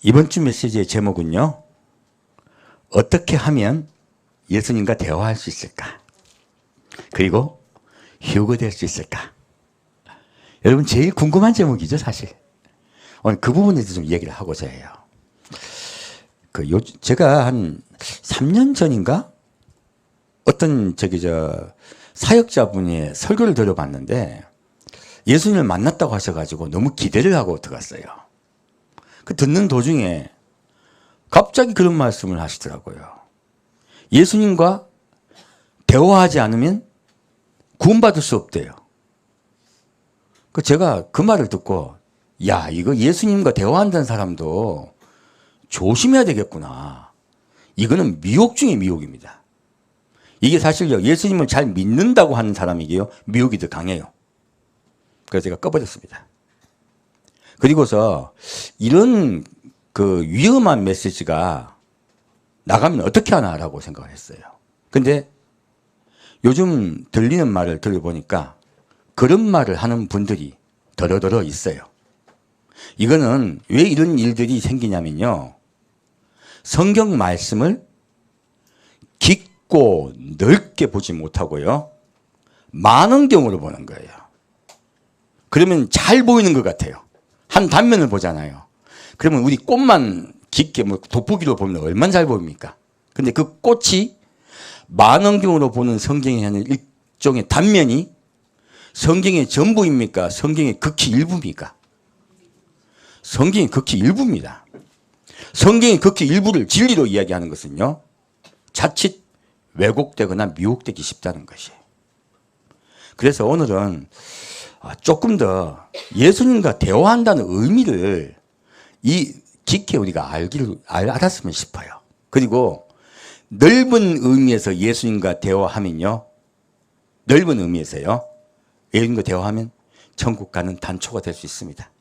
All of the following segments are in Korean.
이번 주 메시지의 제목은요, 어떻게 하면 예수님과 대화할 수 있을까? 그리고 휴거될 수 있을까? 여러분 제일 궁금한 제목이죠, 사실. 오늘 그 부분에 대해서 좀 얘기를 하고자 해요. 제가 한 3년 전인가? 어떤 사역자분이 설교를 들어봤는데 예수님을 만났다고 하셔가지고 너무 기대를 하고 들어갔어요. 그 듣는 도중에 갑자기 그런 말씀을 하시더라고요. 예수님과 대화하지 않으면 구원받을 수 없대요. 제가 그 말을 듣고, 야, 이거 예수님과 대화한다는 사람도 조심해야 되겠구나. 이거는 미혹 중에 미혹입니다. 이게 사실요, 예수님을 잘 믿는다고 하는 사람이게요, 미혹이 더 강해요. 그래서 제가 꺼버렸습니다. 그리고서 이런 위험한 메시지가 나가면 어떻게 하나라고 생각을 했어요. 근데 요즘 들리는 말을 들어보니까 그런 말을 하는 분들이 더러더러 있어요. 이거는 왜 이런 일들이 생기냐면요, 성경 말씀을 깊고 넓게 보지 못하고요, 만원경으로 보는 거예요. 그러면 잘 보이는 것 같아요. 한 단면을 보잖아요. 그러면 우리 꽃만 깊게 돋보기로 보면 얼마나 잘 보입니까? 근데 그 꽃이 만원경으로 보는 성경에 하는 일종의 단면이 성경의 전부입니까? 성경의 극히 일부입니까? 성경의 극히 일부입니다. 성경의 극히 일부를 진리로 이야기하는 것은요, 자칫 왜곡되거나 미혹되기 쉽다는 것이에요. 그래서 오늘은 조금 더 예수님과 대화한다는 의미를 깊게 우리가 알았으면 싶어요. 그리고 넓은 의미에서 예수님과 대화하면요, 넓은 의미에서요, 예수님과 대화하면 천국 가는 단초가 될 수 있습니다.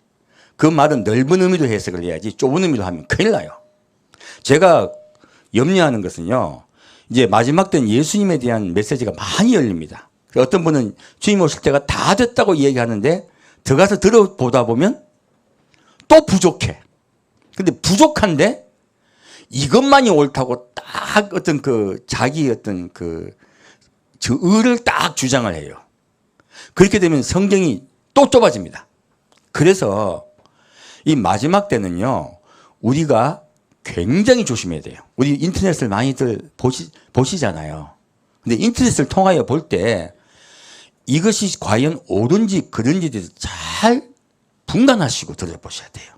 그 말은 넓은 의미로 해석을 해야지 좁은 의미로 하면 큰일 나요. 제가 염려하는 것은요, 이제 마지막 때는 예수님에 대한 메시지가 많이 열립니다. 어떤 분은 주님 오실 때가 다 됐다고 얘기하는데 들어가서 들어보다 보면 또 부족해. 근데 부족한데 이것만이 옳다고 딱 어떤 자기 어떤 저 의를 딱 주장을 해요. 그렇게 되면 성경이 또 좁아집니다. 그래서 이 마지막 때는요, 우리가 굉장히 조심해야 돼요. 우리 인터넷을 많이들 보시잖아요. 근데 인터넷을 통하여 볼 때 이것이 과연 옳은지 그른지에 대해서 잘 분간하시고 들어보셔야 돼요.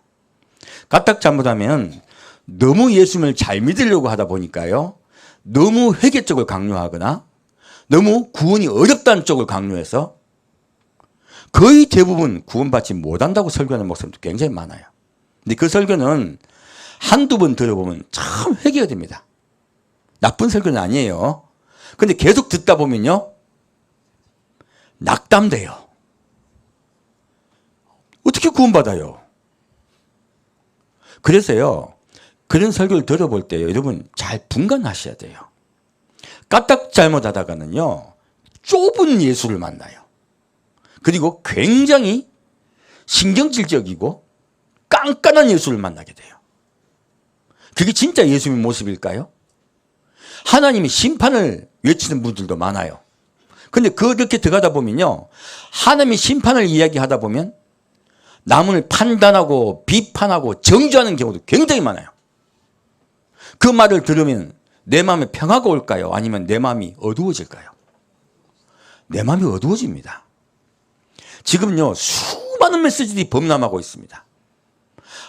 까딱 잘못하면 너무 예수님을 잘 믿으려고 하다 보니까요, 너무 회개 쪽을 강요하거나 너무 구원이 어렵다는 쪽을 강요해서 거의 대부분 구원받지 못한다고 설교하는 목사님도 굉장히 많아요. 근데 그 설교는 한두 번 들어보면 참 회개가 됩니다. 나쁜 설교는 아니에요. 근데 계속 듣다 보면요, 낙담돼요. 어떻게 구원받아요? 그래서요, 그런 설교를 들어볼 때 여러분 잘 분간하셔야 돼요. 까딱 잘못하다가는요, 좁은 예수를 만나요. 그리고 굉장히 신경질적이고 깐깐한 예수를 만나게 돼요. 그게 진짜 예수님의 모습일까요? 하나님이 심판을 외치는 분들도 많아요. 근데 그렇게 들어가다 보면요, 하나님이 심판을 이야기하다 보면 남을 판단하고 비판하고 정죄하는 경우도 굉장히 많아요. 그 말을 들으면 내 마음에 평화가 올까요? 아니면 내 마음이 어두워질까요? 내 마음이 어두워집니다. 지금요, 수많은 메시지들이 범람하고 있습니다.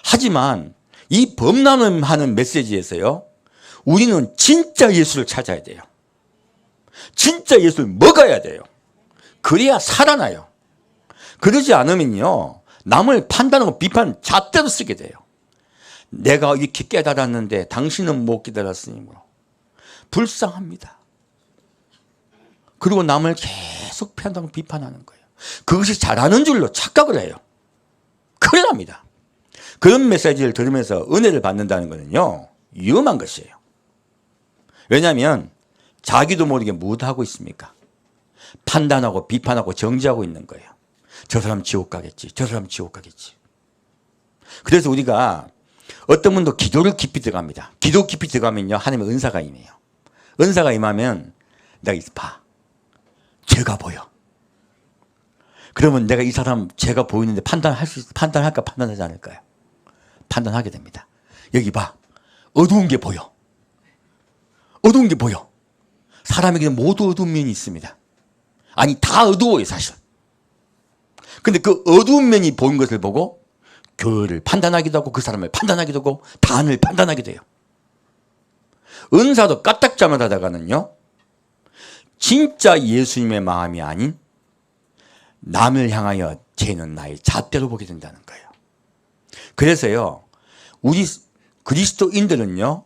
하지만 이 범람하는 메시지에서요, 우리는 진짜 예수를 찾아야 돼요. 진짜 예수를 먹어야 돼요. 그래야 살아나요. 그러지 않으면요, 남을 판단하고 비판 잣대로 쓰게 돼요. 내가 이렇게 깨달았는데 당신은 못 깨달았으니 불쌍합니다. 그리고 남을 계속 판단하고 비판하는 거예요. 그것이 잘하는 줄로 착각을 해요. 큰일 납니다. 그런 메시지를 들으면서 은혜를 받는다는 것은요, 위험한 것이에요. 왜냐하면 자기도 모르게 무엇하고 있습니까? 판단하고 비판하고 정죄하고 있는 거예요. 저 사람 지옥 가겠지. 저 사람 지옥 가겠지. 그래서 우리가 어떤 분도 기도를 깊이 들어갑니다. 기도 깊이 들어가면요, 하나님의 은사가 임해요. 은사가 임하면 내가 봐. 죄가 보여. 그러면 내가 이 사람 죄가 보이는데 판단할까 판단하지 않을까요? 판단하게 됩니다. 여기 봐. 어두운 게 보여. 어두운 게 보여. 사람에게는 모두 어두운 면이 있습니다. 아니, 다 어두워요, 사실. 근데 그 어두운 면이 보인 것을 보고 교회를 판단하기도 하고 그 사람을 판단하기도 하고 단을 판단하게 돼요. 은사도 까딱잠을 하다가는요, 진짜 예수님의 마음이 아닌 남을 향하여 쟤는 나의 잣대로 보게 된다는 거예요. 그래서요, 우리 그리스도인들은요,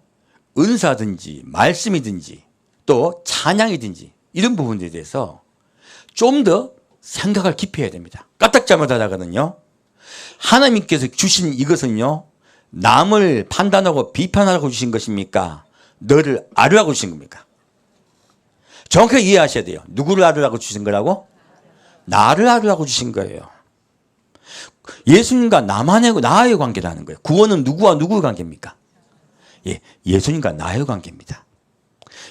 은사든지 말씀이든지 또 찬양이든지 이런 부분들에 대해서 좀 더 생각을 깊이 해야 됩니다. 까딱잠을 하다가는요, 하나님께서 주신 이것은요, 남을 판단하고 비판하라고 주신 것입니까? 너를 아뢰라고 주신 겁니까? 정확하게 이해하셔야 돼요. 누구를 아뢰라고 주신 거라고? 나를 아뢰라고 주신 거예요. 예수님과 나의 관계라는 거예요. 구원은 누구와 누구의 관계입니까? 예, 예수님과 나의 관계입니다.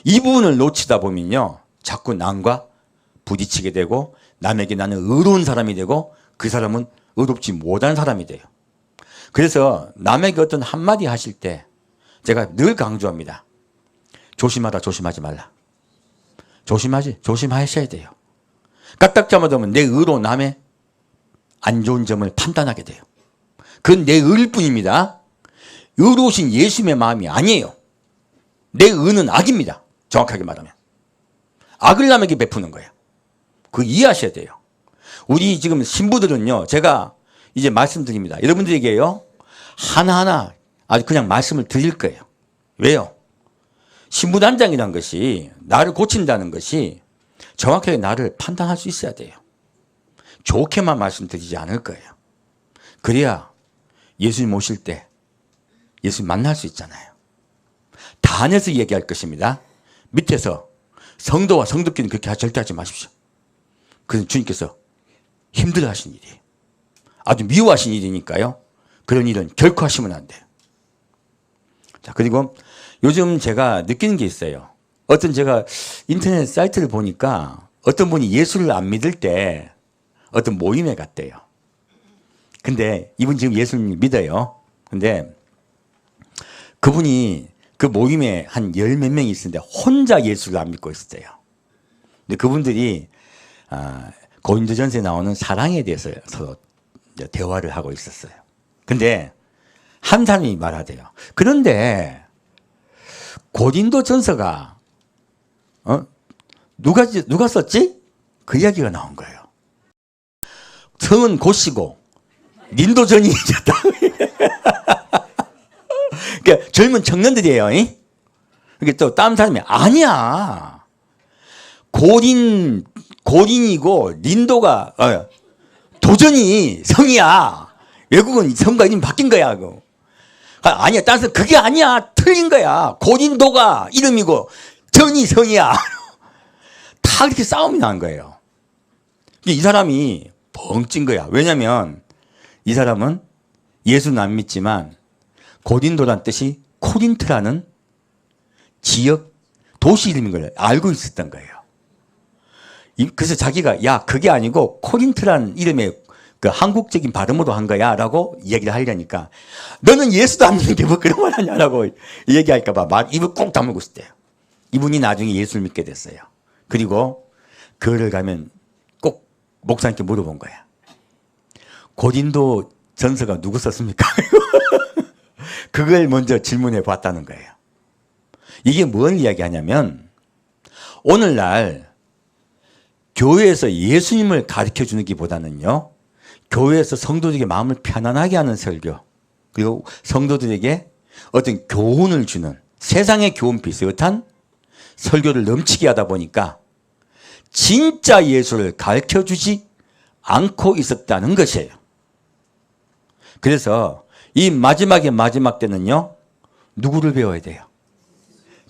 이 부분을 놓치다 보면요, 자꾸 남과 부딪히게 되고 남에게 나는 의로운 사람이 되고 그 사람은 의롭지 못한 사람이 돼요. 그래서 남에게 어떤 한마디 하실 때 제가 늘 강조합니다. 조심하다, 조심하지 말라. 조심하셔야 돼요. 까딱잠을 하면 내 의로 남의 안 좋은 점을 판단하게 돼요. 그건 내 의일 뿐입니다. 의로우신 예수님의 마음이 아니에요. 내 의는 악입니다. 정확하게 말하면. 악을 남에게 베푸는 거예요. 그거 이해하셔야 돼요. 우리 지금 신부들은요, 제가 이제 말씀드립니다. 여러분들에게요, 하나하나 아주 그냥 말씀을 드릴 거예요. 왜요? 신부단장이라는 것이, 나를 고친다는 것이 정확하게 나를 판단할 수 있어야 돼요. 좋게만 말씀드리지 않을 거예요. 그래야 예수님 오실 때 예수님 만날 수 있잖아요. 다 안에서 얘기할 것입니다. 밑에서 성도와 성도끼리는 그렇게 절대 하지 마십시오. 그건 주님께서 힘들어 하신 일이에요. 아주 미워하신 일이니까요. 그런 일은 결코 하시면 안 돼요. 자, 그리고 요즘 제가 느끼는 게 있어요. 어떤 제가 인터넷 사이트를 보니까 어떤 분이 예수를 안 믿을 때 어떤 모임에 갔대요. 근데 이분 지금 예수를 믿어요. 근데 그분이 그 모임에 한 열 몇 명이 있었는데 혼자 예수를 안 믿고 있었대요. 근데 그분들이 고린도전서에 나오는 사랑에 대해서 서로 대화를 하고 있었어요. 근데 한 사람이 말하대요. 그런데 고린도전서가 누가 썼지? 그 이야기가 나온 거예요. 성은 곧이고 닌도전이 있었다. 그러니까 젊은 청년들이에요. 이게 또 다른 사람이 아니야. 고린이고 닌도가 도전이 성이야. 외국은 성과 이름이 바뀐 거야. 아니야. 다른 사람 그게 아니야. 틀린 거야. 고린도가 이름이고 전이 성이야. 다 그렇게 싸움이 난 거예요. 이 사람이 벙찐 거야. 왜냐면 이 사람은 예수는 안 믿지만 고린도란 뜻이 코린트라는 지역 도시 이름인 걸 알고 있었던 거예요. 그래서 자기가 야 그게 아니고 코린트라는 이름의 그 한국적인 발음으로 한 거야 라고 얘기를 하려니까 너는 예수도 안 믿는 게 뭐 그런 말 하냐라고 얘기할까 봐 입을 꼭 다물고 있었대요. 이분이 나중에 예수를 믿게 됐어요. 그리고 교회를 가면 꼭 목사님께 물어본 거야. 고린도 전서가 누구 썼습니까? 그걸 먼저 질문해 봤다는 거예요. 이게 뭘 이야기하냐면 오늘날 교회에서 예수님을 가르쳐 주는 것보다는요, 교회에서 성도들에게 마음을 편안하게 하는 설교, 그리고 성도들에게 어떤 교훈을 주는 세상의 교훈 비슷한 설교를 넘치게 하다 보니까 진짜 예수를 가르쳐 주지 않고 있었다는 것이에요. 그래서 이 마지막 때는요, 누구를 배워야 돼요?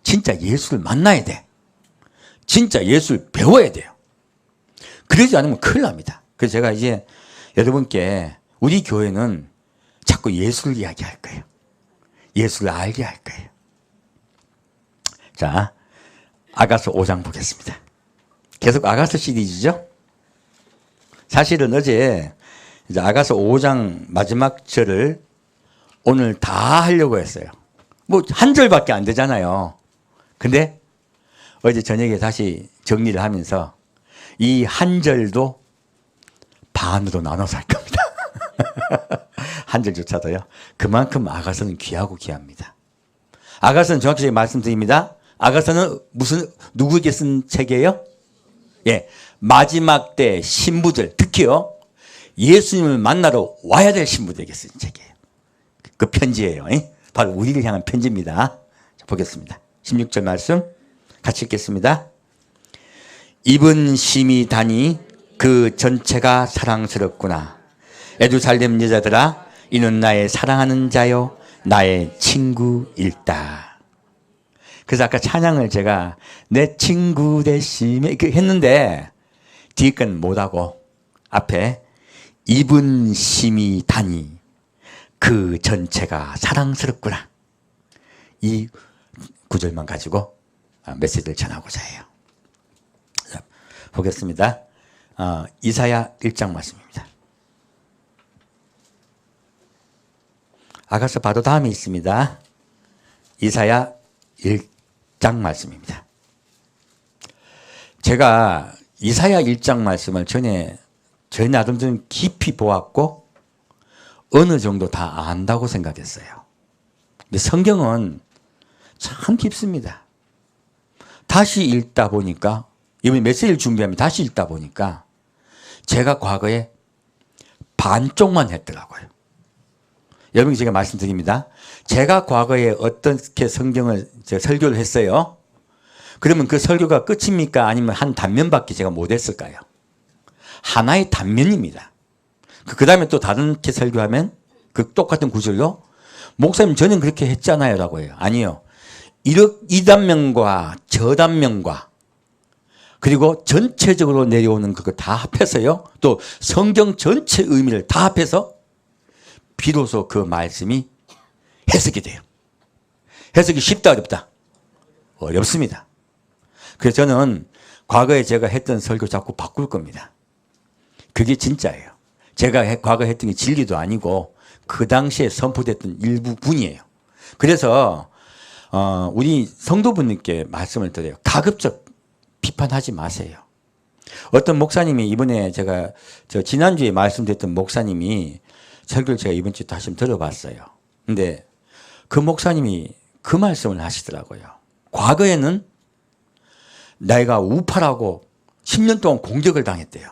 진짜 예수를 만나야 돼. 진짜 예수를 배워야 돼요. 그러지 않으면 큰일 납니다. 그래서 제가 이제 여러분께 우리 교회는 자꾸 예수를 이야기할 거예요. 예수를 알게 할 거예요. 자, 아가서 5장 보겠습니다. 계속 아가서 시리즈죠. 사실은 어제 이제 아가서 5장 마지막 절을 오늘 다 하려고 했어요. 뭐 한 절밖에 안 되잖아요. 근데 어제 저녁에 다시 정리를 하면서 이 한 절도 반으로 나눠서 할 겁니다. 한 절조차도요. 그만큼 아가서는 귀하고 귀합니다. 아가서는 정확히 말씀드립니다. 아가서는 누구에게 쓴 책이에요? 예, 마지막 때 신부들, 특히요 예수님을 만나러 와야 될 신부들에게 쓴 책이에요. 그 편지예요. 바로 우리를 향한 편지입니다. 자, 보겠습니다. 16절 말씀 같이 읽겠습니다. 입은 심히 다니 그 전체가 사랑스럽구나. 예루살렘 여자들아, 이는 나의 사랑하는 자요 나의 친구일다. 그래서 아까 찬양을 제가 내 친구 대심에 했는데 뒤에 건 못하고 앞에 입은 심히 다니 그 전체가 사랑스럽구나. 이 구절만 가지고 메시지를 전하고자 해요. 자, 보겠습니다. 이사야 1장 말씀입니다. 아가서 바로 다음에 있습니다. 이사야 1장 말씀입니다. 제가 이사야 1장 말씀을 전에 저희 나름대로 깊이 보았고 어느 정도 다 안다고 생각했어요. 근데 성경은 참 깊습니다. 다시 읽다 보니까 이번에 메시지를 준비하면 다시 읽다 보니까 제가 과거에 반쪽만 했더라고요. 여러분 제가 말씀드립니다. 제가 과거에 어떻게 성경을 설교를 했어요? 그러면 그 설교가 끝입니까? 아니면 한 단면밖에 제가 못했을까요? 하나의 단면입니다. 그 다음에 또 다른 게 설교하면 그 똑같은 구절로 목사님 저는 그렇게 했잖아요 라고 해요. 아니요. 이 단면과 저 단면과 그리고 전체적으로 내려오는 그거 다 합해서요. 또 성경 전체 의미를 다 합해서 비로소 그 말씀이 해석이 돼요. 해석이 쉽다 어렵다? 어렵습니다. 그래서 저는 과거에 제가 했던 설교 자꾸 바꿀 겁니다. 그게 진짜예요. 제가 과거에 했던 게 진리도 아니고 그 당시에 선포됐던 일부분이에요. 그래서 우리 성도분들께 말씀을 드려요. 가급적 비판하지 마세요. 어떤 목사님이 이번에 제가 지난주에 말씀드렸던 목사님이 설교를 제가 이번 주에 다시 들어봤어요. 근데 그 목사님이 그 말씀을 하시더라고요. 과거에는 내가 우파라고 10년 동안 공격을 당했대요.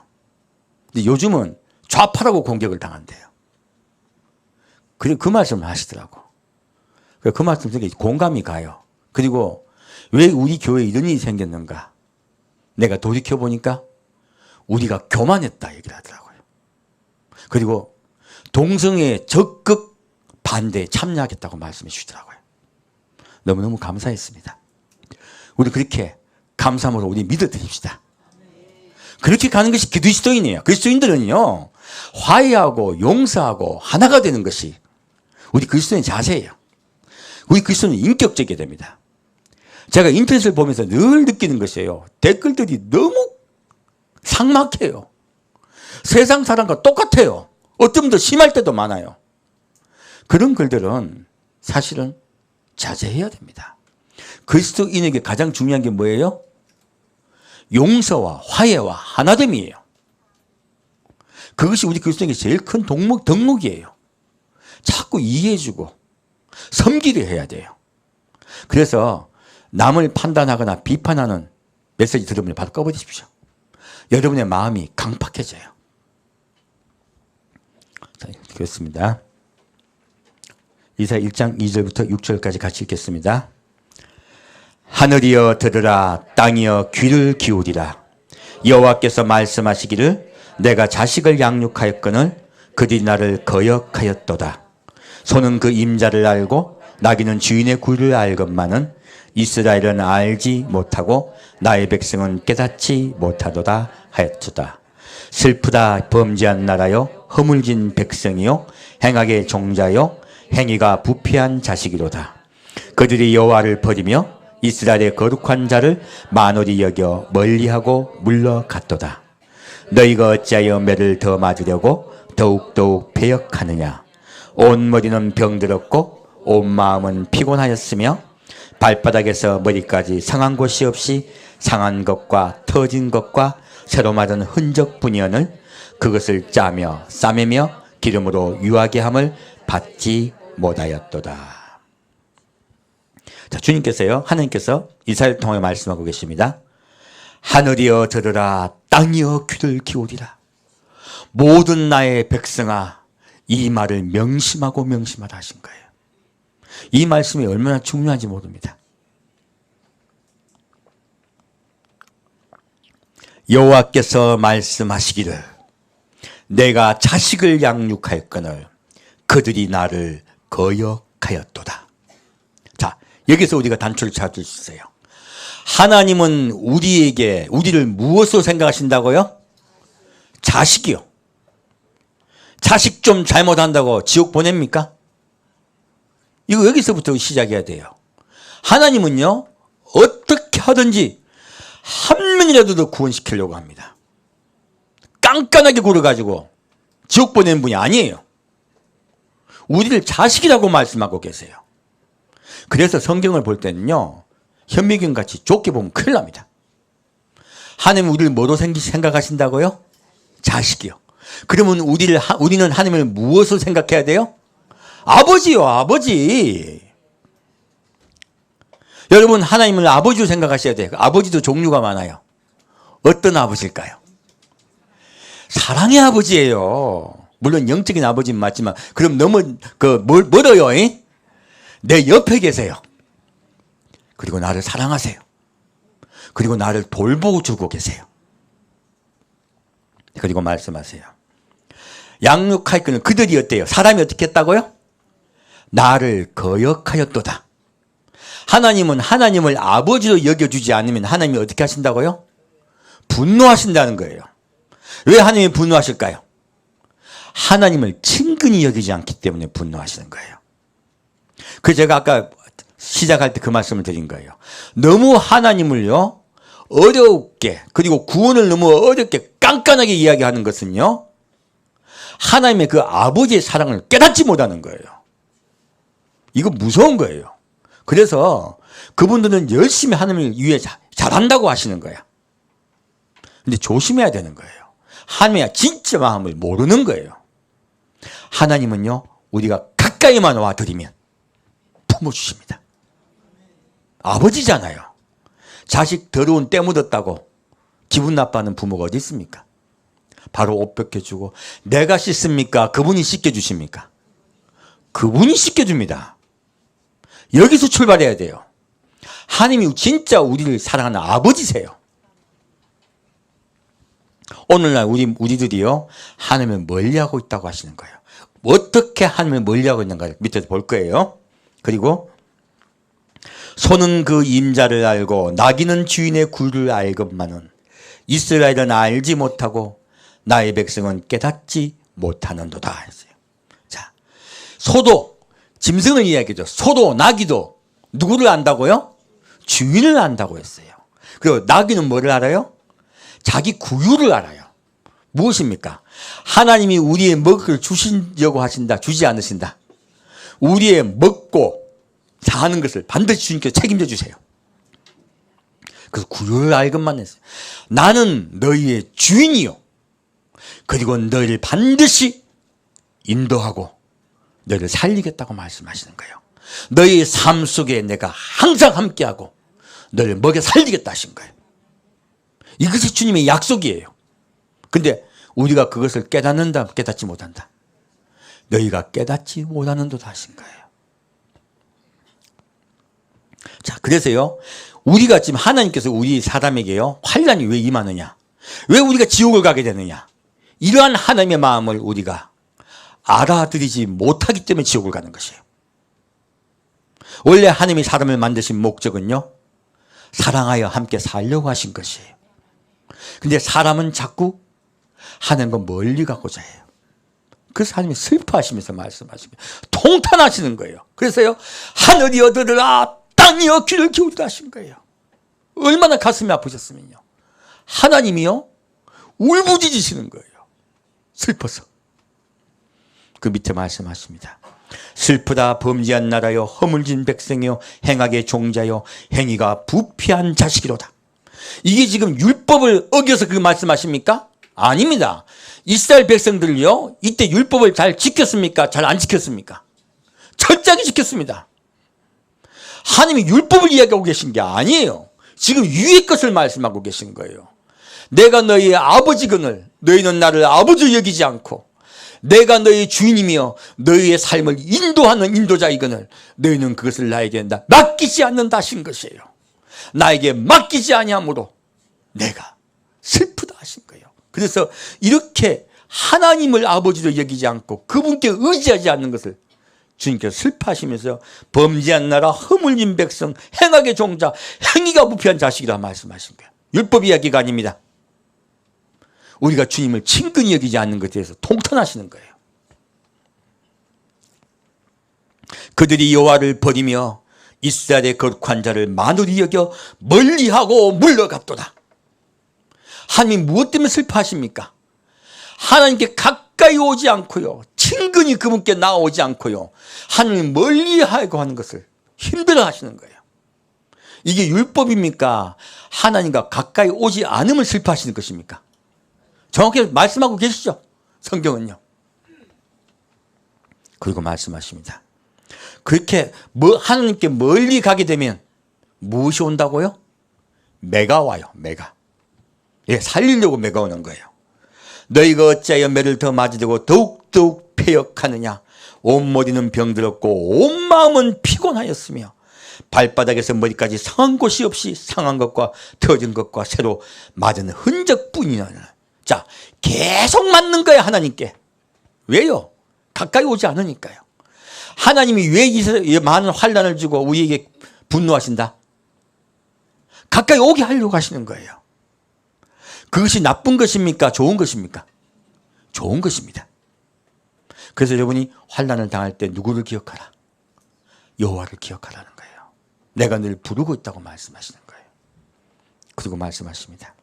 근데 요즘은 좌파라고 공격을 당한대요. 그리고 그 말씀을 하시더라고. 그 말씀 되게 공감이 가요. 그리고 왜 우리 교회에 이런 일이 생겼는가? 내가 돌이켜보니까 우리가 교만했다 얘기를 하더라고요. 그리고 동성애에 적극 반대에 참여하겠다고 말씀해 주시더라고요. 너무너무 감사했습니다. 우리 그렇게 감사함으로 우리 믿어드립시다. 그렇게 가는 것이 그리스도인이에요. 그리스도인들은요, 화해하고 용서하고 하나가 되는 것이 우리 그리스도인 자세예요. 우리 그리스도인은 인격적이게 됩니다. 제가 인터넷을 보면서 늘 느끼는 것이에요. 댓글들이 너무 삭막해요. 세상 사람과 똑같아요. 어쩜 더 심할 때도 많아요. 그런 글들은 사실은 자제해야 됩니다. 그리스도인에게 가장 중요한 게 뭐예요? 용서와 화해와 하나됨이에요. 그것이 우리 그리스도인에게 제일 큰 덕목이에요. 자꾸 이해해주고 섬기려 해야 돼요. 그래서 남을 판단하거나 비판하는 메시지 들으면 바로 꺼버리십시오. 여러분의 마음이 강팍해져요. 자, 그렇습니다. 이사야 1장 2절부터 6절까지 같이 읽겠습니다. 하늘이여 들으라, 땅이여 귀를 기울이라. 여호와께서 말씀하시기를 내가 자식을 양육하였거늘 그들이 나를 거역하였도다. 소는 그 임자를 알고 나귀는 주인의 굴을 알건만은 이스라엘은 알지 못하고 나의 백성은 깨닫지 못하도다 하였도다. 슬프다 범죄한 나라여, 허물진 백성이요 행악의 종자요 행위가 부패한 자식이로다. 그들이 여호와를 버리며 이스라엘의 거룩한 자를 만홀히 여겨 멀리하고 물러갔도다. 너희가 어찌하여 매를 더 맞으려고 더욱더욱 배역하느냐. 온 머리는 병들었고 온 마음은 피곤하였으며 발바닥에서 머리까지 상한 곳이 없이 상한 것과 터진 것과 새로 맞은 흔적뿐이언을 그것을 짜며 싸매며 기름으로 유하게 함을 받지 못하였도다. 자, 주님께서요, 하나님께서 이사야를 통해 말씀하고 계십니다. 하늘이여 들으라, 땅이여 귀를 기울이라. 모든 나의 백성아, 이 말을 명심하고 명심하라 하신 거예요. 이 말씀이 얼마나 중요한지 모릅니다. 여호와께서 말씀하시기를 내가 자식을 양육할거늘 그들이 나를 거역하였도다. 자, 여기서 우리가 단초를 찾을 수 있어요. 하나님은 우리를 무엇으로 생각하신다고요? 자식이요. 자식 좀 잘못한다고 지옥 보냅니까? 이거 여기서부터 시작해야 돼요. 하나님은요, 어떻게 하든지 한 명이라도 더 구원시키려고 합니다. 깐깐하게 굴어가지고 지옥 보내는 분이 아니에요. 우리를 자식이라고 말씀하고 계세요. 그래서 성경을 볼 때는요, 현미경 같이 좁게 보면 큰일 납니다. 하나님 우리를 뭐로 생각하신다고요? 자식이요. 그러면 우리는 하나님을 무엇으로 생각해야 돼요? 아버지요, 아버지. 여러분, 하나님을 아버지로 생각하셔야 돼요. 아버지도 종류가 많아요. 어떤 아버지일까요? 사랑의 아버지예요. 물론 영적인 아버지는 맞지만, 그럼 너무 멀어요. 이? 내 옆에 계세요. 그리고 나를 사랑하세요. 그리고 나를 돌보고 주고 계세요. 그리고 말씀하세요. 양육할 거는 그들이 어때요? 사람이 어떻게 했다고요? 나를 거역하였도다. 하나님은 하나님을 아버지로 여겨주지 않으면 하나님이 어떻게 하신다고요? 분노하신다는 거예요. 왜 하나님이 분노하실까요? 하나님을 친근히 여기지 않기 때문에 분노하시는 거예요. 그래서 제가 아까 시작할 때 그 말씀을 드린 거예요. 너무 하나님을요, 어렵게, 그리고 구원을 너무 어렵게 깐깐하게 이야기하는 것은요, 하나님의 그 아버지의 사랑을 깨닫지 못하는 거예요. 이거 무서운 거예요. 그래서 그분들은 열심히 하나님을 위해 잘한다고 하시는 거야. 근데 조심해야 되는 거예요. 하나님의 진짜 마음을 모르는 거예요. 하나님은요, 우리가 가까이만 와드리면 품어주십니다. 아버지잖아요. 자식 더러운 때 묻었다고 기분 나빠하는 부모가 어디 있습니까? 바로 옷 벗겨주고, 내가 씻습니까? 그분이 씻겨주십니까? 그분이 씻겨줍니다. 여기서 출발해야 돼요. 하나님이 진짜 우리를 사랑하는 아버지세요. 오늘날 우리들이요, 하나님을 멀리하고 있다고 하시는 거예요. 어떻게 하나님을 멀리하고 있는가를 밑에서 볼 거예요. 그리고 소는 그 임자를 알고 나귀는 주인의 굴을 알건만은 이스라엘은 알지 못하고 나의 백성은 깨닫지 못하는도다 했어요. 자, 소도, 짐승을 이야기죠. 소도 나귀도 누구를 안다고요? 주인을 안다고 했어요. 그리고 나귀는 뭐를 알아요? 자기 구유를 알아요. 무엇입니까? 하나님이 우리의 먹을 걸 주시려고 하신다, 주지 않으신다. 우리의 먹고 사는 것을 반드시 주님께서 책임져 주세요. 그래서 구유를 알건만 했어요. 나는 너희의 주인이요, 그리고 너희를 반드시 인도하고 너희를 살리겠다고 말씀하시는 거예요. 너희의 삶 속에 내가 항상 함께하고 너희를 먹여 살리겠다 하신 거예요. 이것이 주님의 약속이에요. 근데 우리가 그것을 깨닫는다, 깨닫지 못한다. 너희가 깨닫지 못하는도다 하신 거예요. 자, 그래서요, 우리가 지금 하나님께서 우리 사람에게요, 환난이 왜 임하느냐, 왜 우리가 지옥을 가게 되느냐, 이러한 하나님의 마음을 우리가 알아들이지 못하기 때문에 지옥을 가는 것이에요. 원래 하나님이 사람을 만드신 목적은요, 사랑하여 함께 살려고 하신 것이에요. 근데 사람은 자꾸 하나님과 멀리 가고자 해요. 그래서 하나님이 슬퍼하시면서 말씀하시고 통탄하시는 거예요. 그래서요, 하늘이 어들으라 땅이여 귀를 기울이라 하신 거예요. 얼마나 가슴이 아프셨으면요. 하나님이요 울부짖으시는 거예요. 슬퍼서. 그 밑에 말씀하십니다. 슬프다 범죄한 나라여 허물진 백성이여 행악의 종자여 행위가 부패한 자식이로다. 이게 지금 율법을 어겨서 그 말씀하십니까? 아닙니다. 이스라엘 백성들요 이때 율법을 잘 지켰습니까? 잘 안 지켰습니까? 철저하게 지켰습니다. 하나님이 율법을 이야기하고 계신 게 아니에요. 지금 위의 것을 말씀하고 계신 거예요. 내가 너희의 아버지거늘 너희는 나를 아버지 여기지 않고 내가 너희 주인이며 너희의 삶을 인도하는 인도자이거늘 너희는 그것을 나에게 맡기지 않는다 하신 것이에요. 나에게 맡기지 아니하므로 내가 슬프다 하신 거예요. 그래서 이렇게 하나님을 아버지로 여기지 않고 그분께 의지하지 않는 것을 주님께서 슬퍼하시면서 범죄한 나라 허물진 백성 행악의 종자 행위가 부패한 자식이라 말씀하신 거예요. 율법 이야기가 아닙니다. 우리가 주님을 친근히 여기지 않는 것에 대해서 통탄하시는 거예요. 그들이 여호와를 버리며 이스라엘의 거룩한 자를 만우리 여겨 멀리하고 물러갔도다. 하나님 무엇 때문에 슬퍼하십니까? 하나님께 가까이 오지 않고요, 친근히 그분께 나오지 않고요, 하나님 멀리하고 하는 것을 힘들어 하시는 거예요. 이게 율법입니까? 하나님과 가까이 오지 않음을 슬퍼하시는 것입니까? 정확히 말씀하고 계시죠? 성경은요. 그리고 말씀하십니다. 그렇게 하나님께 멀리 가게 되면 무엇이 온다고요? 매가 와요. 매가. 예, 살리려고 매가 오는 거예요. 너희가 어찌하여 매를 더 맞이되고 더욱더욱 패역하느냐. 온머리는 병들었고 온 마음은 피곤하였으며 발바닥에서 머리까지 상한 곳이 없이 상한 것과 터진 것과 새로 맞은 흔적뿐이냐. 자, 계속 맞는 거예요. 하나님께. 왜요? 가까이 오지 않으니까요. 하나님이 왜 이 많은 환난을 주고 우리에게 분노하신다? 가까이 오게 하려고 하시는 거예요. 그것이 나쁜 것입니까? 좋은 것입니까? 좋은 것입니다. 그래서 여러분이 환난을 당할 때 누구를 기억하라? 여호와를 기억하라는 거예요. 내가 늘 부르고 있다고 말씀하시는 거예요. 그리고 말씀하십니다.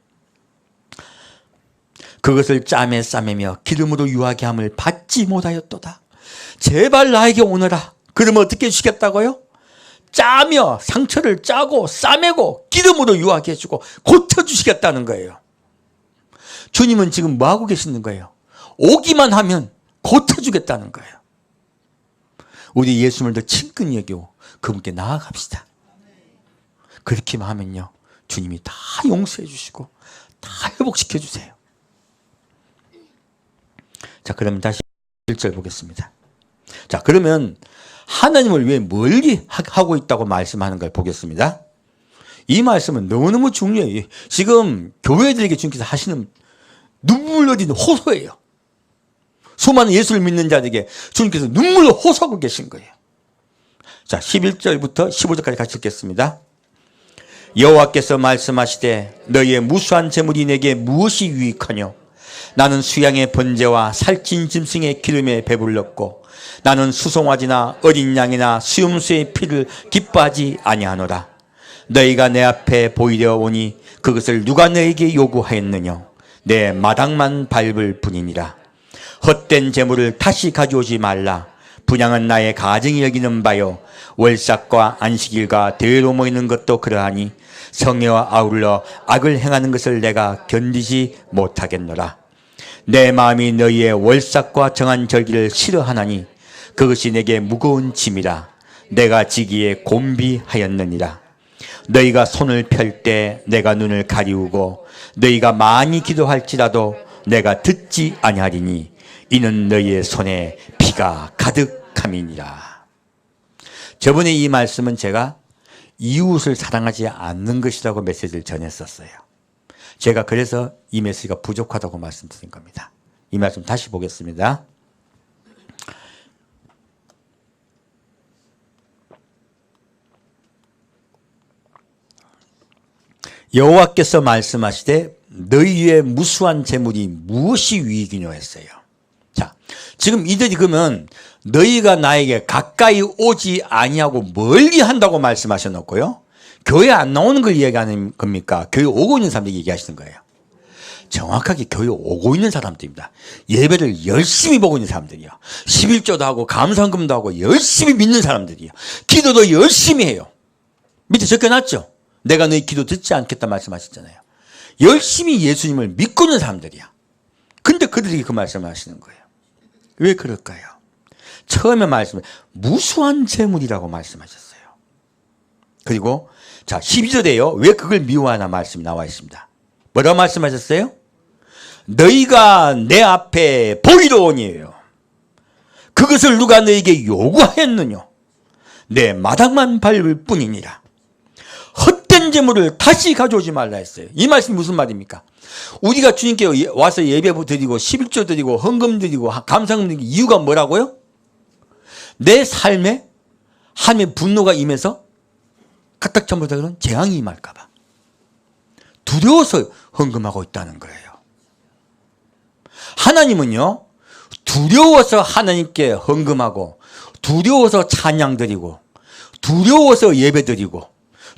그것을 짬에 싸매며 기름으로 유하게 함을 받지 못하였도다. 제발 나에게 오너라. 그러면 어떻게 해주시겠다고요? 짜며 상처를 짜고 싸매고 기름으로 유하게 해주고 고쳐주시겠다는 거예요. 주님은 지금 뭐하고 계시는 거예요? 오기만 하면 고쳐주겠다는 거예요. 우리 예수님을 더 친근히 여기고 그분께 나아갑시다. 그렇게만 하면요, 주님이 다 용서해 주시고 다 회복시켜 주세요. 자, 그러면 다시 1절 보겠습니다. 자, 그러면 하나님을 왜 멀리 하고 있다고 말씀하는 걸 보겠습니다. 이 말씀은 너무너무 중요해요. 지금 교회들에게 주님께서 하시는 눈물 흘리는 호소예요. 수많은 예수를 믿는 자들에게 주님께서 눈물로 호소하고 계신 거예요. 자, 11절부터 15절까지 같이 읽겠습니다. 여호와께서 말씀하시되 너희의 무수한 재물이 내게 무엇이 유익하뇨? 나는 수양의 번제와 살찐 짐승의 기름에 배불렀고 나는 수송아지나 어린 양이나 수염수의 피를 기뻐하지 아니하노라. 너희가 내 앞에 보이려 오니 그것을 누가 너에게 요구하였느냐? 내 마당만 밟을 뿐이니라. 헛된 재물을 다시 가져오지 말라. 분양은 나의 가정이 여기는 바요 월삭과 안식일과 대회로 모이는 것도 그러하니 성회와 아울러 악을 행하는 것을 내가 견디지 못하겠노라. 내 마음이 너희의 월삭과 정한 절기를 싫어하나니 그것이 내게 무거운 짐이라. 내가 지기에 곤비하였느니라. 너희가 손을 펼 때 내가 눈을 가리우고 너희가 많이 기도할지라도 내가 듣지 아니하리니 이는 너희의 손에 피가 가득함이니라. 저번에 이 말씀은 제가 이웃을 사랑하지 않는 것이라고 메시지를 전했었어요. 제가 그래서 이 메시지가 부족하다고 말씀드린 겁니다. 이 말씀 다시 보겠습니다. 여호와께서 말씀하시되 너희의 무수한 재물이 무엇이 유익이뇨 했어요. 자, 지금 이들이 그러면 너희가 나에게 가까이 오지 아니하고 멀리 한다고 말씀하셔놓고요. 교회 안 나오는 걸 이야기하는 겁니까? 교회 오고 있는 사람들 얘기하시는 거예요. 정확하게 교회 오고 있는 사람들입니다. 예배를 열심히 보고 있는 사람들이요. 11조도 하고 감사금도 하고 열심히 믿는 사람들이요. 기도도 열심히 해요. 밑에 적혀놨죠. 내가 너희 기도 듣지 않겠다 말씀하셨잖아요. 열심히 예수님을 믿고 있는 사람들이야. 근데 그들이 그 말씀을 하시는 거예요. 왜 그럴까요? 처음에 무수한 재물이라고 말씀하셨어요. 그리고 자 12절에요. 왜 그걸 미워하나 말씀이 나와 있습니다. 뭐라고 말씀하셨어요? 너희가 내 앞에 보이러 오니에요. 그것을 누가 너에게 요구하였느냐? 내 마당만 밟을 뿐이니라. 헛된 재물을 다시 가져오지 말라 했어요. 이 말씀이 무슨 말입니까? 우리가 주님께 와서 예배 드리고 11조 드리고 헌금 드리고 감사금 드리고 이유가 뭐라고요? 내 삶에 하나님의 분노가 임해서 까딱잠못하 그런 재앙이 임할까 봐 두려워서 헌금하고 있다는 거예요. 하나님은요, 두려워서 하나님께 헌금하고 두려워서 찬양 드리고 두려워서 예배 드리고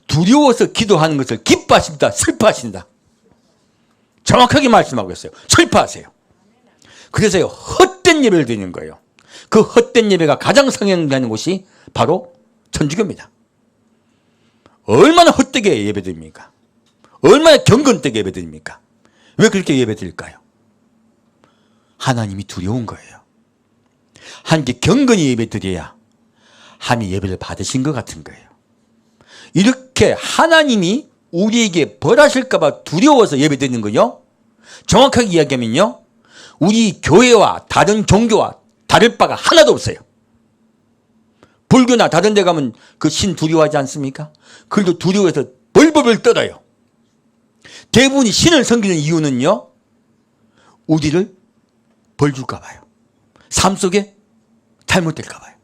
두려워서 기도하는 것을 기뻐하십니다. 슬퍼하신다. 정확하게 말씀하고 있어요. 슬퍼하세요. 그래서 헛된 예배를 드리는 거예요. 그 헛된 예배가 가장 성행되는 곳이 바로 천주교입니다. 얼마나 헛되게 예배 드립니까? 얼마나 경건되게 예배 드립니까? 왜 그렇게 예배 드릴까요? 하나님이 두려운 거예요. 하나님께 경건히 예배 드려야 하나님이 예배를 받으신 것 같은 거예요. 이렇게 하나님이 우리에게 벌하실까 봐 두려워서 예배 드리는 거요. 정확하게 이야기하면요, 우리 교회와 다른 종교와 다를 바가 하나도 없어요. 불교나 다른 데 가면 그 신 두려워하지 않습니까? 그래도 두려워해서 벌벌벌 떨어요. 대부분이 신을 섬기는 이유는요, 우리를 벌 줄까 봐요. 삶 속에 잘못될까 봐요.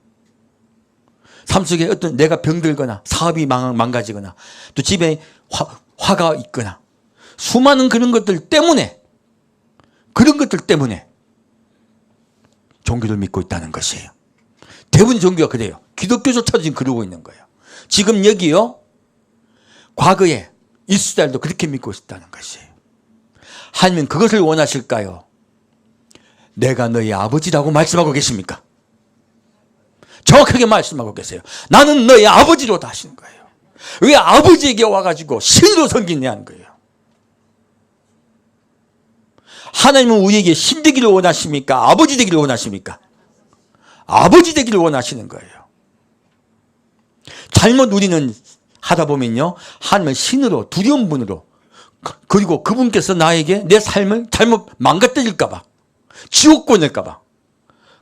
삶 속에 어떤 내가 병들거나 사업이 망가지거나 또 집에 화가 있거나 수많은 그런 것들 때문에 종교를 믿고 있다는 것이에요. 대부분 종교가 그래요. 기독교조차도 지금 그러고 있는 거예요. 지금 여기요, 과거에 이스라엘도 그렇게 믿고 있다는 것이에요. 하나님은 그것을 원하실까요? 내가 너희 아버지라고 말씀하고 계십니까? 정확하게 말씀하고 계세요. 나는 너희 아버지로다 하시는 거예요. 왜 아버지에게 와가지고 신으로 섬기냐는 거예요. 하나님은 우리에게 신 되기를 원하십니까? 아버지 되기를 원하십니까? 아버지 되기를 원하시는 거예요. 잘못 우리는 하다 보면요, 하나님을 신으로, 두려운 분으로, 그리고 그분께서 나에게 내 삶을 잘못 망가뜨릴까 봐, 지옥 보낼까 봐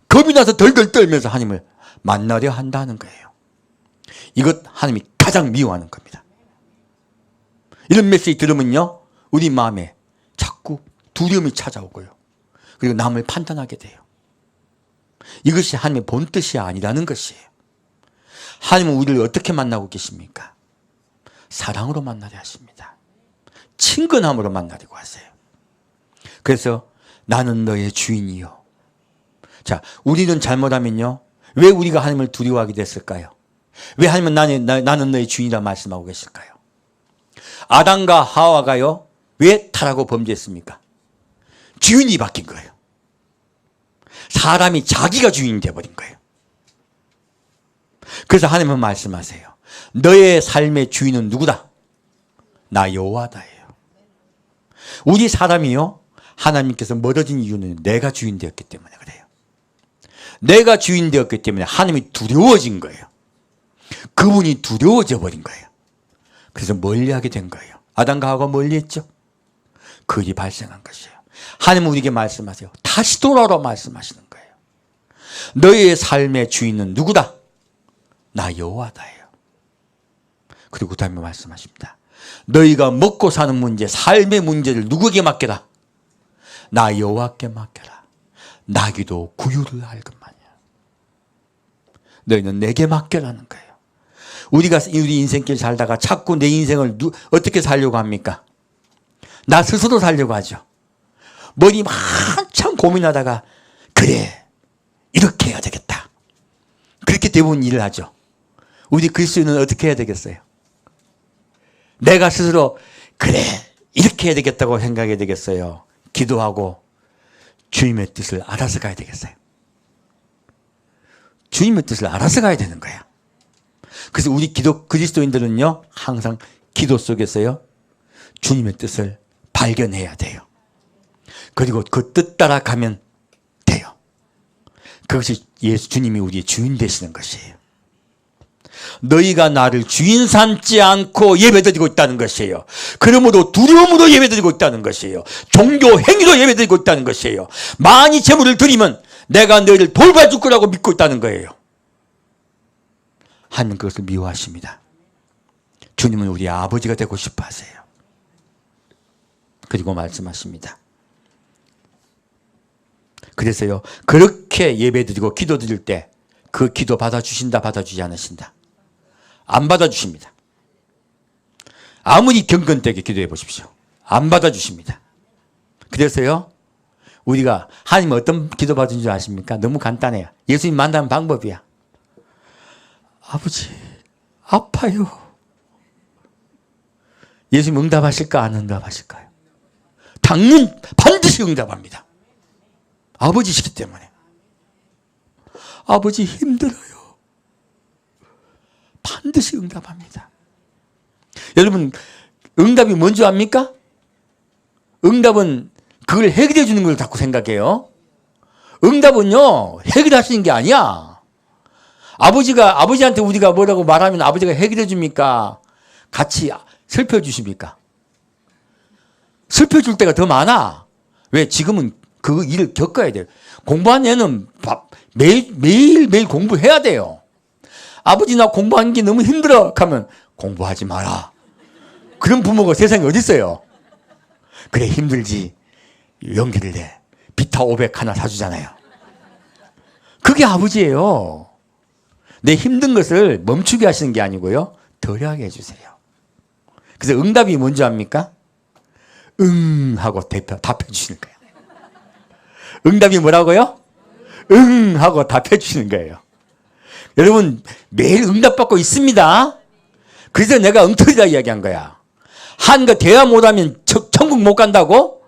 겁이 나서 덜덜 떨면서 하나님을 만나려 한다는 거예요. 이것 하나님이 가장 미워하는 겁니다. 이런 메시지 들으면요, 우리 마음에 자꾸 두려움이 찾아오고요, 그리고 남을 판단하게 돼요. 이것이 하나님의 본뜻이 아니라는 것이에요. 하나님은 우리를 어떻게 만나고 계십니까? 사랑으로 만나려 하십니다. 친근함으로 만나려고 하세요. 그래서 나는 너의 주인이요. 자, 우리는 잘못하면요, 왜 우리가 하나님을 두려워하게 됐을까요? 왜 하나님은 나는 너의 주인이라 말씀하고 계실까요? 아담과 하와가요, 왜 타락하고 범죄했습니까? 주인이 바뀐 거예요. 사람이 자기가 주인이 되어버린 거예요. 그래서 하나님은 말씀하세요. 너의 삶의 주인은 누구다? 나 여호와다예요. 우리 사람이요, 하나님께서 멀어진 이유는 내가 주인 되었기 때문에 그래요. 내가 주인 되었기 때문에 하나님이 두려워진 거예요. 그분이 두려워져 버린 거예요. 그래서 멀리하게 된 거예요. 아담과 하와가 멀리했죠. 그 일이 발생한 것이에요. 하나님은 우리에게 말씀하세요. 다시 돌아오라고 말씀하시는 거예요. 너의 삶의 주인은 누구다? 나 여호와다예요. 그리고 그 다음에 말씀하십니다. 너희가 먹고 사는 문제, 삶의 문제를 누구에게 맡겨라? 나 여호와께 맡겨라. 나기도 구유를 알건만이야. 너희는 내게 맡겨라는 거예요. 우리가 우리 인생길 살다가 자꾸 내 인생을 어떻게 살려고 합니까? 나 스스로 살려고 하죠. 머리 한참 고민하다가 그래, 이렇게 해야 되겠다. 그렇게 대부분 일을 하죠. 우리 그리스도인은 어떻게 해야 되겠어요? 내가 스스로 그래, 이렇게 해야 되겠다고 생각해야 되겠어요? 기도하고 주님의 뜻을 알아서 가야 되겠어요? 주님의 뜻을 알아서 가야 되는 거야. 그래서 우리 그리스도인들은요, 항상 기도 속에서요, 주님의 뜻을 발견해야 돼요. 그리고 그 뜻 따라 가면 돼요. 그것이 주님이 우리의 주인 되시는 것이에요. 너희가 나를 주인 삼지 않고 예배드리고 있다는 것이에요. 그러므로 두려움으로 예배드리고 있다는 것이에요. 종교 행위로 예배드리고 있다는 것이에요. 많이 제물을 드리면 내가 너희를 돌봐줄 거라고 믿고 있다는 거예요. 하나님은 그것을 미워하십니다. 주님은 우리 아버지가 되고 싶어 하세요. 그리고 말씀하십니다. 그래서요, 그렇게 예배드리고 기도드릴 때 그 기도 받아주신다, 받아주지 않으신다? 안 받아주십니다. 아무리 경건되게 기도해 보십시오. 안 받아주십니다. 그래서요, 우리가 하나님 어떤 기도 받은 줄 아십니까? 너무 간단해요. 예수님 만나는 방법이야. 아버지, 아파요. 예수님 응답하실까, 안 응답하실까요? 반드시 응답합니다. 아버지시기 때문에. 아버지 힘들어요. 반드시 응답합니다. 여러분, 응답이 뭔지 압니까? 응답은 그걸 해결해 주는 걸 자꾸 생각해요. 응답은요, 해결하시는 게 아니야. 아버지한테 우리가 뭐라고 말하면 아버지가 해결해 줍니까? 같이 슬퍼 주십니까? 슬퍼 줄 때가 더 많아. 왜? 지금은 그 일을 겪어야 돼요. 공부한 애는 매일 공부해야 돼요. 아버지 나 공부하는 게 너무 힘들어 하면 공부하지 마라. 그런 부모가 세상에 어디 있어요? 그래 힘들지. 용기를 내. 비타 500 하나 사주잖아요. 그게 아버지예요. 내 힘든 것을 멈추게 하시는 게 아니고요, 덜하게 해주세요. 그래서 응답이 뭔지 압니까? 응 하고 답해 주시는 거예요. 응답이 뭐라고요? 응 하고 답해 주시는 거예요. 여러분, 매일 응답받고 있습니다. 그래서 내가 엉터리다 이야기한 거야. 한거 대화 못하면 천국 못 간다고?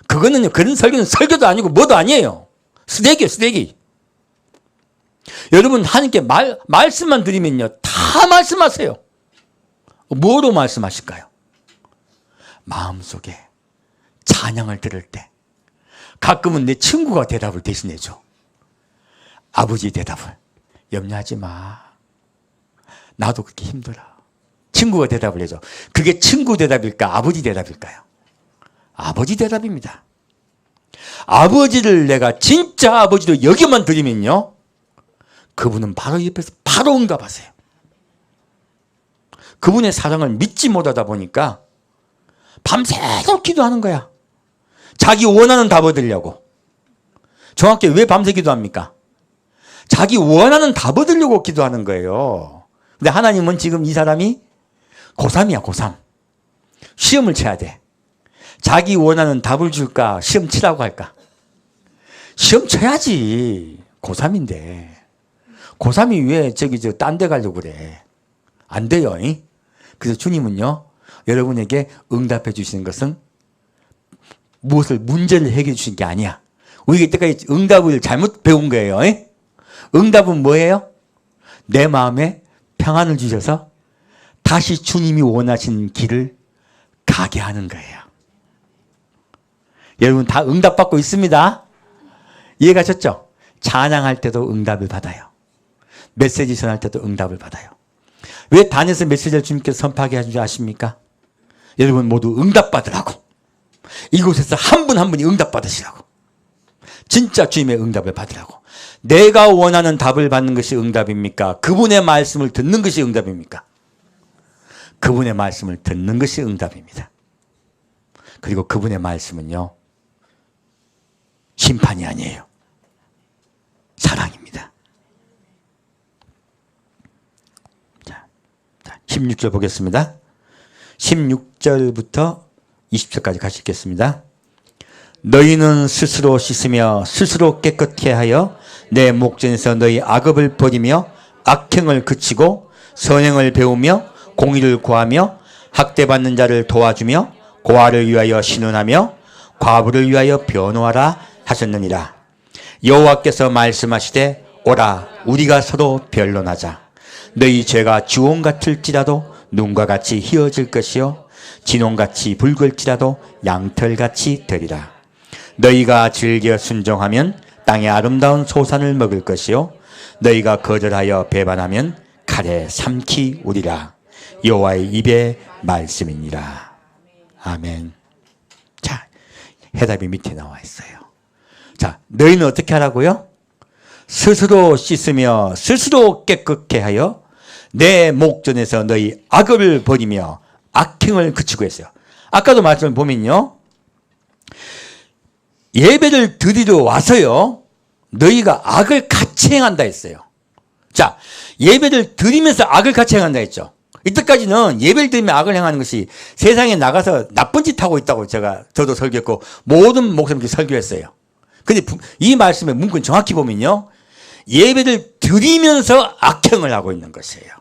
그거는 그런 설교는 설교도 아니고 뭐도 아니에요. 쓰레기예요, 쓰레기. 여러분, 하나님께 말씀만 드리면요, 다 말씀하세요. 뭐로 말씀하실까요? 마음속에 찬양을 들을 때 가끔은 내 친구가 대답을 대신해줘. 아버지 대답을. 염려하지 마. 나도 그렇게 힘들어. 친구가 대답을 해줘. 그게 친구 대답일까? 아버지 대답일까요? 아버지 대답입니다. 아버지를 내가 진짜 아버지로 여기만 드리면요, 그분은 바로 옆에서 바로 응답하세요. 그분의 사랑을 믿지 못하다 보니까 밤새도록 기도하는 거야. 자기 원하는 답 얻으려고. 정확히 왜 밤새 기도합니까? 자기 원하는 답 얻으려고 기도하는 거예요. 근데 하나님은 지금 이 사람이 고3이야, 고3. 시험을 쳐야 돼. 자기 원하는 답을 줄까? 시험 치라고 할까? 시험 쳐야지. 고3인데. 고3이 왜 딴 데 가려고 그래? 안 돼요. 그래서 주님은요, 여러분에게 응답해 주시는 것은 문제를 해결해 주신 게 아니야. 우리가 이때까지 응답을 잘못 배운 거예요. 응답은 뭐예요? 내 마음에 평안을 주셔서 다시 주님이 원하시는 길을 가게 하는 거예요. 여러분 다 응답받고 있습니다. 이해가셨죠? 찬양할 때도 응답을 받아요. 메시지 전할 때도 응답을 받아요. 왜 단에서 메시지를 주님께서 선포하게 하신 줄 아십니까? 여러분 모두 응답받으라고. 이곳에서 한 분 한 분이 응답받으시라고. 진짜 주님의 응답을 받으라고. 내가 원하는 답을 받는 것이 응답입니까? 그분의 말씀을 듣는 것이 응답입니까? 그분의 말씀을 듣는 것이 응답입니다. 그리고 그분의 말씀은요, 심판이 아니에요. 사랑입니다. 자, 16절 보겠습니다. 16절부터 20절까지 같이 읽겠습니다. 너희는 스스로 씻으며 스스로 깨끗게 하여 내 목전에서 너희 악업을 버리며 악행을 그치고 선행을 배우며 공의를 구하며 학대받는 자를 도와주며 고아를 위하여 신원하며 과부를 위하여 변호하라 하셨느니라. 여호와께서 말씀하시되 오라 우리가 서로 변론하자. 너희 죄가 주홍 같을지라도 눈과 같이 희어질 것이요 진홍같이 붉을지라도 양털같이 되리라. 너희가 즐겨 순종하면 땅의 아름다운 소산을 먹을 것이요 너희가 거절하여 배반하면 칼에 삼키우리라. 여호와의 입의 말씀이니라. 아멘. 자, 해답이 밑에 나와 있어요. 자, 너희는 어떻게 하라고요? 스스로 씻으며 스스로 깨끗게 하여 내 목전에서 너희 악을 버리며 악행을 그치고 했어요. 아까도 말씀을 보면요, 예배를 드리러 와서요 너희가 악을 같이 행한다 했어요. 자, 예배를 드리면서 악을 같이 행한다 했죠. 이때까지는 예배를 드리며 악을 행하는 것이 세상에 나가서 나쁜 짓 하고 있다고 저도 설교했고 모든 목사님들이 설교했어요. 근데 이 말씀의 문구는 정확히 보면요, 예배를 드리면서 악행을 하고 있는 것이에요.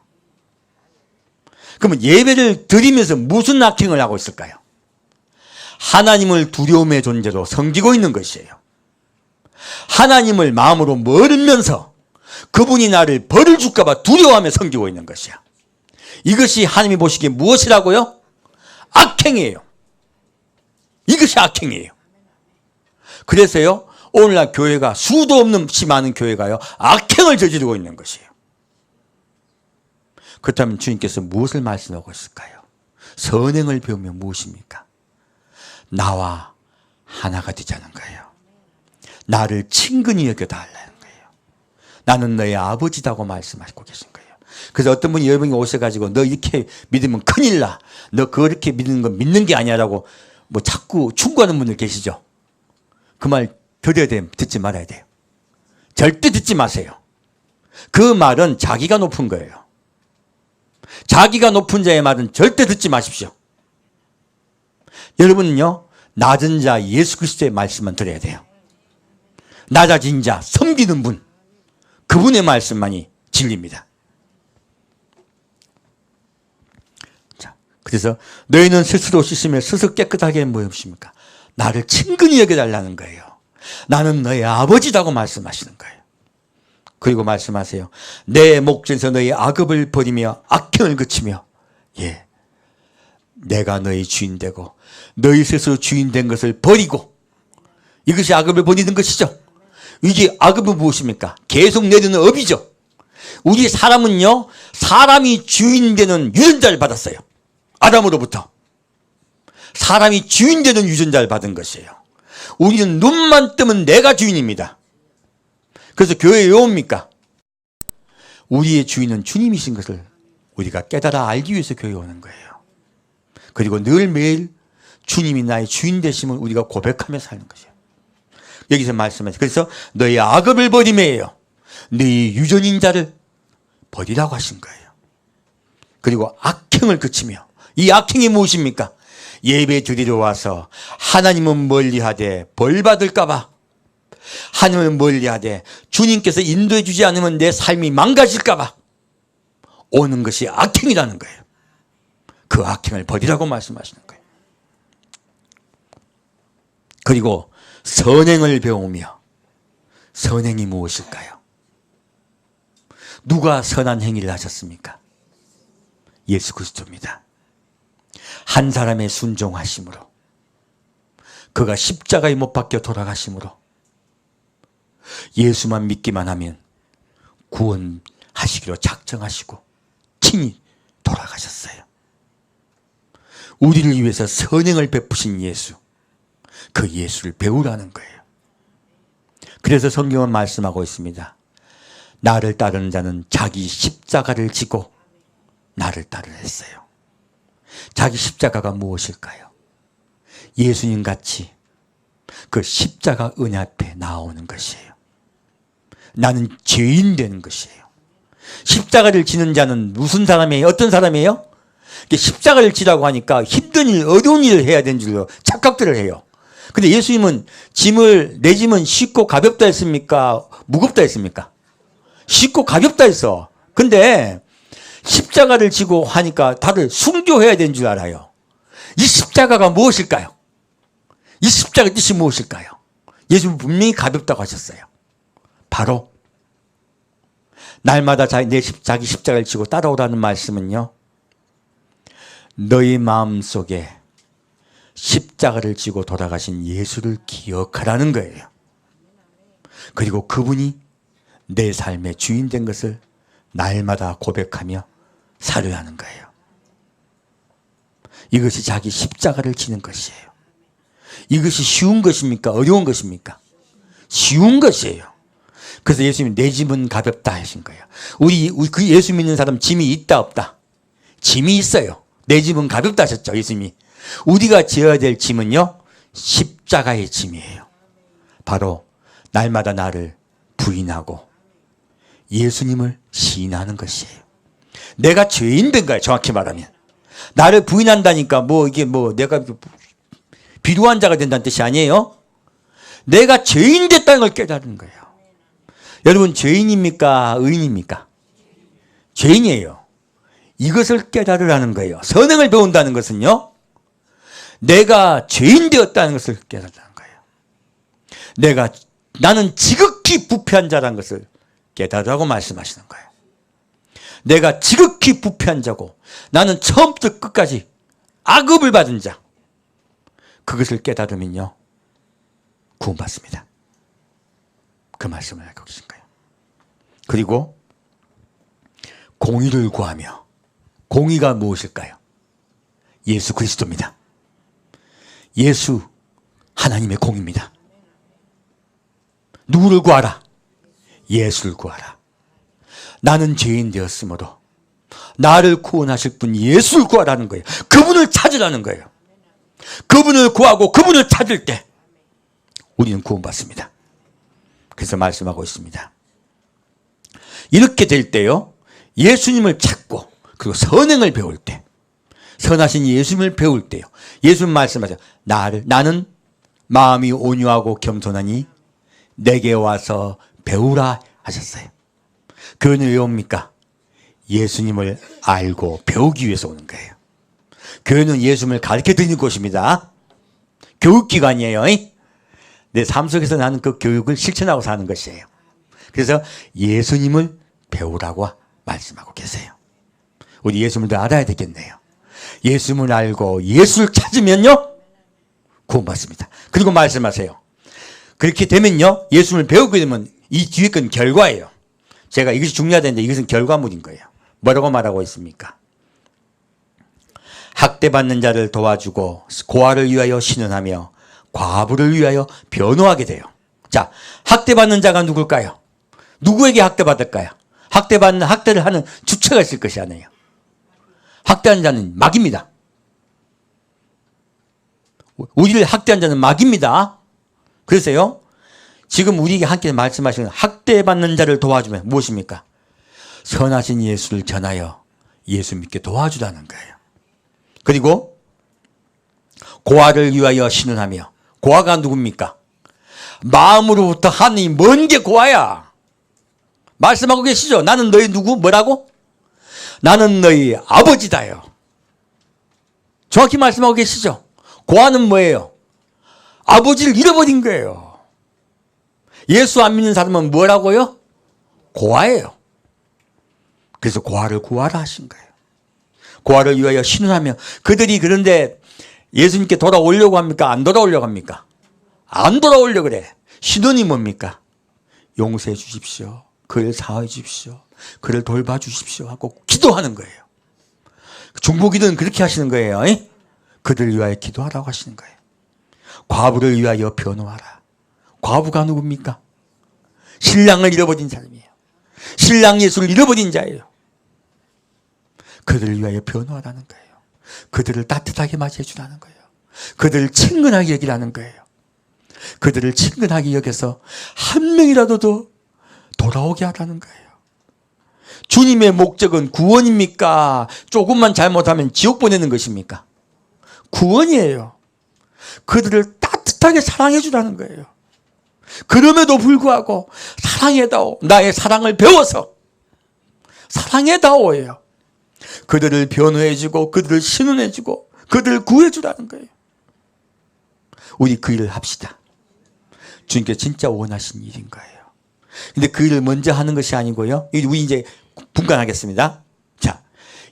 그러면 예배를 드리면서 무슨 악행을 하고 있을까요? 하나님을 두려움의 존재로 섬기고 있는 것이에요. 하나님을 마음으로 멀으면서 그분이 나를 벌을 줄까 봐 두려워하며 섬기고 있는 것이야. 이것이 하나님이 보시기에 무엇이라고요? 악행이에요. 이것이 악행이에요. 그래서요 오늘날 교회가 수도 없이 많은 교회가요 악행을 저지르고 있는 것이에요. 그렇다면 주님께서 무엇을 말씀하고 있을까요? 선행을 배우면 무엇입니까? 나와 하나가 되자는 거예요. 나를 친근히 여겨달라는 거예요. 나는 너의 아버지다고 말씀하시고 계신 거예요. 그래서 어떤 분이 여러분이 오셔가지고 너 이렇게 믿으면 큰일 나, 너 그렇게 믿는 건 믿는 게 아니야라고 뭐 자꾸 충고하는 분들 계시죠. 그 말 들어야 돼요? 듣지 말아야 돼요? 절대 듣지 마세요. 그 말은 자기가 높은 거예요. 자기가 높은 자의 말은 절대 듣지 마십시오. 여러분은요 낮은 자 예수 그리스도의 말씀만 들어야 돼요. 낮아진 자 섬기는 분, 그분의 말씀만이 진리입니다. 자, 그래서 너희는 스스로 씻으며 스스로 깨끗하게 무엇입니까? 나를 친근히 여겨달라는 거예요. 나는 너의 아버지라고 말씀하시는 거예요. 그리고 말씀하세요. 내 목전에서 너희 악업을 버리며 악행을 그치며, 예, 내가 너희 주인 되고 너희 스스로 주인 된 것을 버리고, 이것이 악업을 버리는 것이죠. 이게 악업은 무엇입니까? 계속 내리는 업이죠. 우리 사람은요 사람이 주인 되는 유전자를 받았어요. 아담으로부터 사람이 주인 되는 유전자를 받은 것이에요. 우리는 눈만 뜨면 내가 주인입니다. 그래서 교회에 왜 옵니까? 우리의 주인은 주님이신 것을 우리가 깨달아 알기 위해서 교회에 오는 거예요. 그리고 늘 매일 주님이 나의 주인 되심을 우리가 고백하며 사는 것이에요. 여기서 말씀하세요. 그래서 너희 악업을 버리며요 너희 유전인 자를 버리라고 하신 거예요. 그리고 악행을 그치며, 이 악행이 무엇입니까? 예배 드리러 와서 하나님은 멀리하되 벌 받을까 봐, 하나님은 멀리하되 주님께서 인도해 주지 않으면 내 삶이 망가질까 봐 오는 것이 악행이라는 거예요. 그 악행을 버리라고 말씀하시는 거예요. 그리고 선행을 배우며, 선행이 무엇일까요? 누가 선한 행위를 하셨습니까? 예수 그리스도입니다. 한 사람의 순종하심으로, 그가 십자가에 못 박혀 돌아가심으로, 예수만 믿기만 하면 구원하시기로 작정하시고 친히 돌아가셨어요. 우리를 위해서 선행을 베푸신 예수, 그 예수를 배우라는 거예요. 그래서 성경은 말씀하고 있습니다. 나를 따르는 자는 자기 십자가를 지고 나를 따르라 했어요. 자기 십자가가 무엇일까요? 예수님 같이 그 십자가 은혜 앞에 나오는 것이에요. 나는 죄인 되는 것이에요. 십자가를 지는 자는 무슨 사람이에요? 어떤 사람이에요? 십자가를 지라고 하니까 힘든 일, 어려운 일을 해야 되는 줄로 착각들을 해요. 근데 예수님은 내 짐은 쉽고 가볍다 했습니까? 무겁다 했습니까? 쉽고 가볍다 했어. 근데 십자가를 지고 하니까 다들 순교해야 되는 줄 알아요. 이 십자가가 무엇일까요? 이 십자가 뜻이 무엇일까요? 예수님은 분명히 가볍다고 하셨어요. 바로 날마다 자기 십자가를 지고 따라오라는 말씀은요, 너희 마음속에 십자가를 지고 돌아가신 예수를 기억하라는 거예요. 그리고 그분이 내 삶의 주인 된 것을 날마다 고백하며 살아야 하는 거예요. 이것이 자기 십자가를 지는 것이에요. 이것이 쉬운 것입니까? 어려운 것입니까? 쉬운 것이에요. 그래서 예수님이 내 짐은 가볍다 하신 거예요. 우리 그 예수 믿는 사람 짐이 있다 없다? 짐이 있어요. 내 짐은 가볍다 하셨죠, 예수님이. 우리가 지어야 될 짐은요, 십자가의 짐이에요. 바로 날마다 나를 부인하고 예수님을 시인하는 것이에요. 내가 죄인 된 거예요, 정확히 말하면. 나를 부인한다니까 이게 내가 비루한 자가 된다는 뜻이 아니에요. 내가 죄인 됐다는 걸 깨달은 거예요. 여러분, 죄인입니까? 의인입니까? 죄인이에요. 이것을 깨달으라는 거예요. 선행을 배운다는 것은요, 내가 죄인 되었다는 것을 깨달으라는 거예요. 나는 지극히 부패한 자라는 것을 깨달으라고 말씀하시는 거예요. 내가 지극히 부패한 자고 나는 처음부터 끝까지 악업을 받은 자, 그것을 깨달으면요, 구원받습니다. 그 말씀을 알고 계신 거예요. 그리고 공의를 구하며, 공의가 무엇일까요? 예수 그리스도입니다. 예수 하나님의 공의입니다. 누구를 구하라? 예수를 구하라. 나는 죄인 되었으므로 나를 구원하실 분 예수를 구하라는 거예요. 그분을 찾으라는 거예요. 그분을 구하고 그분을 찾을 때 우리는 구원받습니다. 그래서 말씀하고 있습니다. 이렇게 될 때요, 예수님을 찾고 그리고 선행을 배울 때, 선하신 예수님을 배울 때요, 예수님 말씀하세요. 나는 마음이 온유하고 겸손하니 내게 와서 배우라 하셨어요. 교회는 왜 옵니까? 예수님을 알고 배우기 위해서 오는 거예요. 교회는 예수님을 가르쳐 드리는 곳입니다. 교육기관이에요. 내 삶 속에서 나는 그 교육을 실천하고 사는 것이에요. 그래서 예수님을 배우라고 말씀하고 계세요. 우리 예수님을 더 알아야 되겠네요. 예수님을 알고 예수를 찾으면요, 구원받습니다. 그리고 말씀하세요. 그렇게 되면요, 예수님을 배우게 되면 이 뒤에 건 결과예요. 제가 이것이 중요하다는데 이것은 결과물인 거예요. 뭐라고 말하고 있습니까? 학대받는 자를 도와주고 고아를 위하여 신원하며 과부를 위하여 변호하게 돼요. 자, 학대받는 자가 누굴까요? 누구에게 학대받을까요? 학대를 하는 주체가 있을 것이 아니에요. 학대하는 자는 마귀입니다. 우리를 학대한 자는 마귀입니다. 그래서요, 지금 우리에게 함께 말씀하시는 학대받는 자를 도와주면 무엇입니까? 선하신 예수를 전하여 예수 믿게 도와주라는 거예요. 그리고 고아를 위하여 신원하며, 고아가 누굽니까? 마음으로부터 하나님이 먼 게 고아야. 말씀하고 계시죠? 나는 너희 뭐라고? 나는 너희 아버지다요. 정확히 말씀하고 계시죠? 고아는 뭐예요? 아버지를 잃어버린 거예요. 예수 안 믿는 사람은 뭐라고요? 고아예요. 그래서 고아를 구하라 하신 거예요. 고아를 위하여 신원하며, 그들이 그런데 예수님께 돌아오려고 합니까? 안 돌아오려고 합니까? 안 돌아오려고 그래. 신원이 뭡니까? 용서해 주십시오. 그를 사하여 주십시오. 그를 돌봐 주십시오 하고 기도하는 거예요. 중보기도는 그렇게 하시는 거예요. 그들을 위하여 기도하라고 하시는 거예요. 과부를 위하여 변호하라. 과부가 누굽니까? 신랑을 잃어버린 사람이에요. 신랑 예수를 잃어버린 자예요. 그들을 위하여 변호하라는 거예요. 그들을 따뜻하게 맞이해 주라는 거예요. 그들을 친근하게 여기라는 거예요. 그들을 친근하게 여겨서 한 명이라도 더 돌아오게 하라는 거예요. 주님의 목적은 구원입니까? 조금만 잘못하면 지옥 보내는 것입니까? 구원이에요. 그들을 따뜻하게 비슷하게 사랑해 주라는 거예요. 그럼에도 불구하고 사랑해다오. 나의 사랑을 배워서 사랑해다오예요. 그들을 변호해주고 그들을 신원해주고 그들을 구해주라는 거예요. 우리 그 일을 합시다. 주님께서 진짜 원하신 일인 거예요. 근데 그 일을 먼저 하는 것이 아니고요. 우리 이제 분간하겠습니다. 자,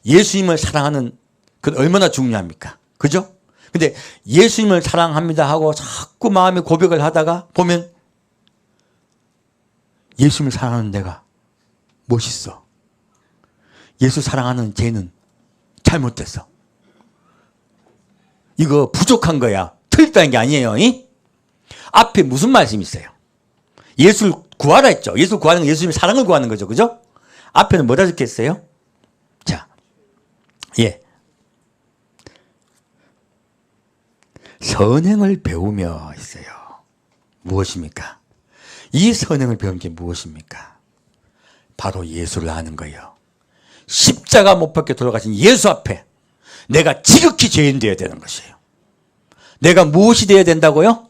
예수님을 사랑하는 그 얼마나 중요합니까? 그죠? 근데 예수님을 사랑합니다 하고 자꾸 마음의 고백을 하다가 보면 예수님을 사랑하는 내가 멋있어. 예수 사랑하는 쟤는 잘못됐어. 이거 부족한 거야. 틀렸다는 게 아니에요. 이? 앞에 무슨 말씀이 있어요? 예수를 구하라 했죠. 예수를 구하는 건 예수님의 사랑을 구하는 거죠. 그죠? 앞에는 뭐라 적혔어요? 자, 예. 선행을 배우며 있어요. 무엇입니까? 이 선행을 배운 게 무엇입니까? 바로 예수를 아는 거예요. 십자가 못 박혀 돌아가신 예수 앞에 내가 지극히 죄인 되어야 되는 것이에요. 내가 무엇이 되어야 된다고요?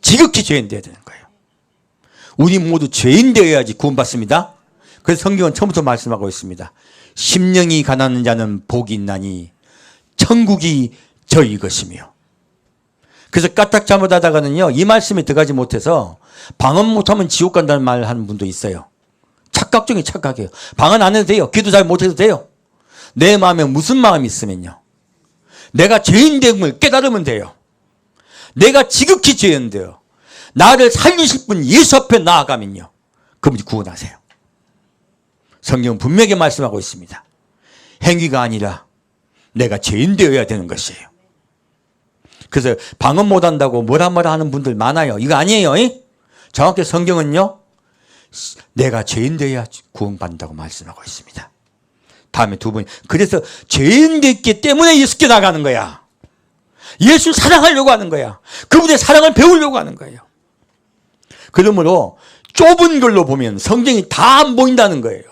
지극히 죄인 되어야 되는 거예요. 우리 모두 죄인 되어야지 구원받습니다. 그래서 성경은 처음부터 말씀하고 있습니다. 심령이 가난한 자는 복이 있나니 천국이 저희 것이며. 그래서 까딱 잘못하다가는요, 이 말씀에 들어가지 못해서 방언 못하면 지옥 간다는 말 하는 분도 있어요. 착각 중에 착각이에요. 방언 안 해도 돼요. 기도 잘 못해도 돼요. 내 마음에 무슨 마음이 있으면요, 내가 죄인 됨을 깨달으면 돼요. 내가 지극히 죄인 돼요. 나를 살리실 분 예수 앞에 나아가면요, 그분이 구원하세요. 성경은 분명히 말씀하고 있습니다. 행위가 아니라 내가 죄인 되어야 되는 것이에요. 그래서 방언 못한다고 뭐라 하는 분들 많아요. 이거 아니에요. 정확히 성경은요, 내가 죄인 되어야 구원받는다고 말씀하고 있습니다. 다음에 두 번. 그래서 죄인 됐기 때문에 예수께 나가는 거야. 예수 사랑하려고 하는 거야. 그분의 사랑을 배우려고 하는 거예요. 그러므로 좁은 걸로 보면 성경이 다 안 보인다는 거예요.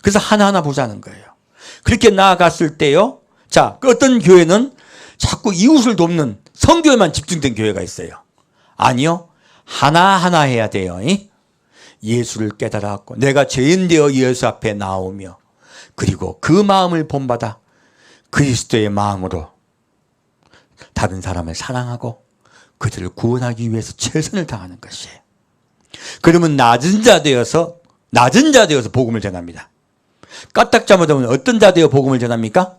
그래서 하나하나 보자는 거예요. 그렇게 나아갔을 때요, 자, 어떤 교회는 자꾸 이웃을 돕는 선교에만 집중된 교회가 있어요. 아니요, 하나하나 해야 돼요. 예수를 깨달았고 내가 죄인 되어 예수 앞에 나오며, 그리고 그 마음을 본받아 그리스도의 마음으로 다른 사람을 사랑하고 그들을 구원하기 위해서 최선을 다하는 것이에요. 그러면 낮은 자 되어서 복음을 전합니다. 까딱 잘못하면 어떤 자 되어 복음을 전합니까?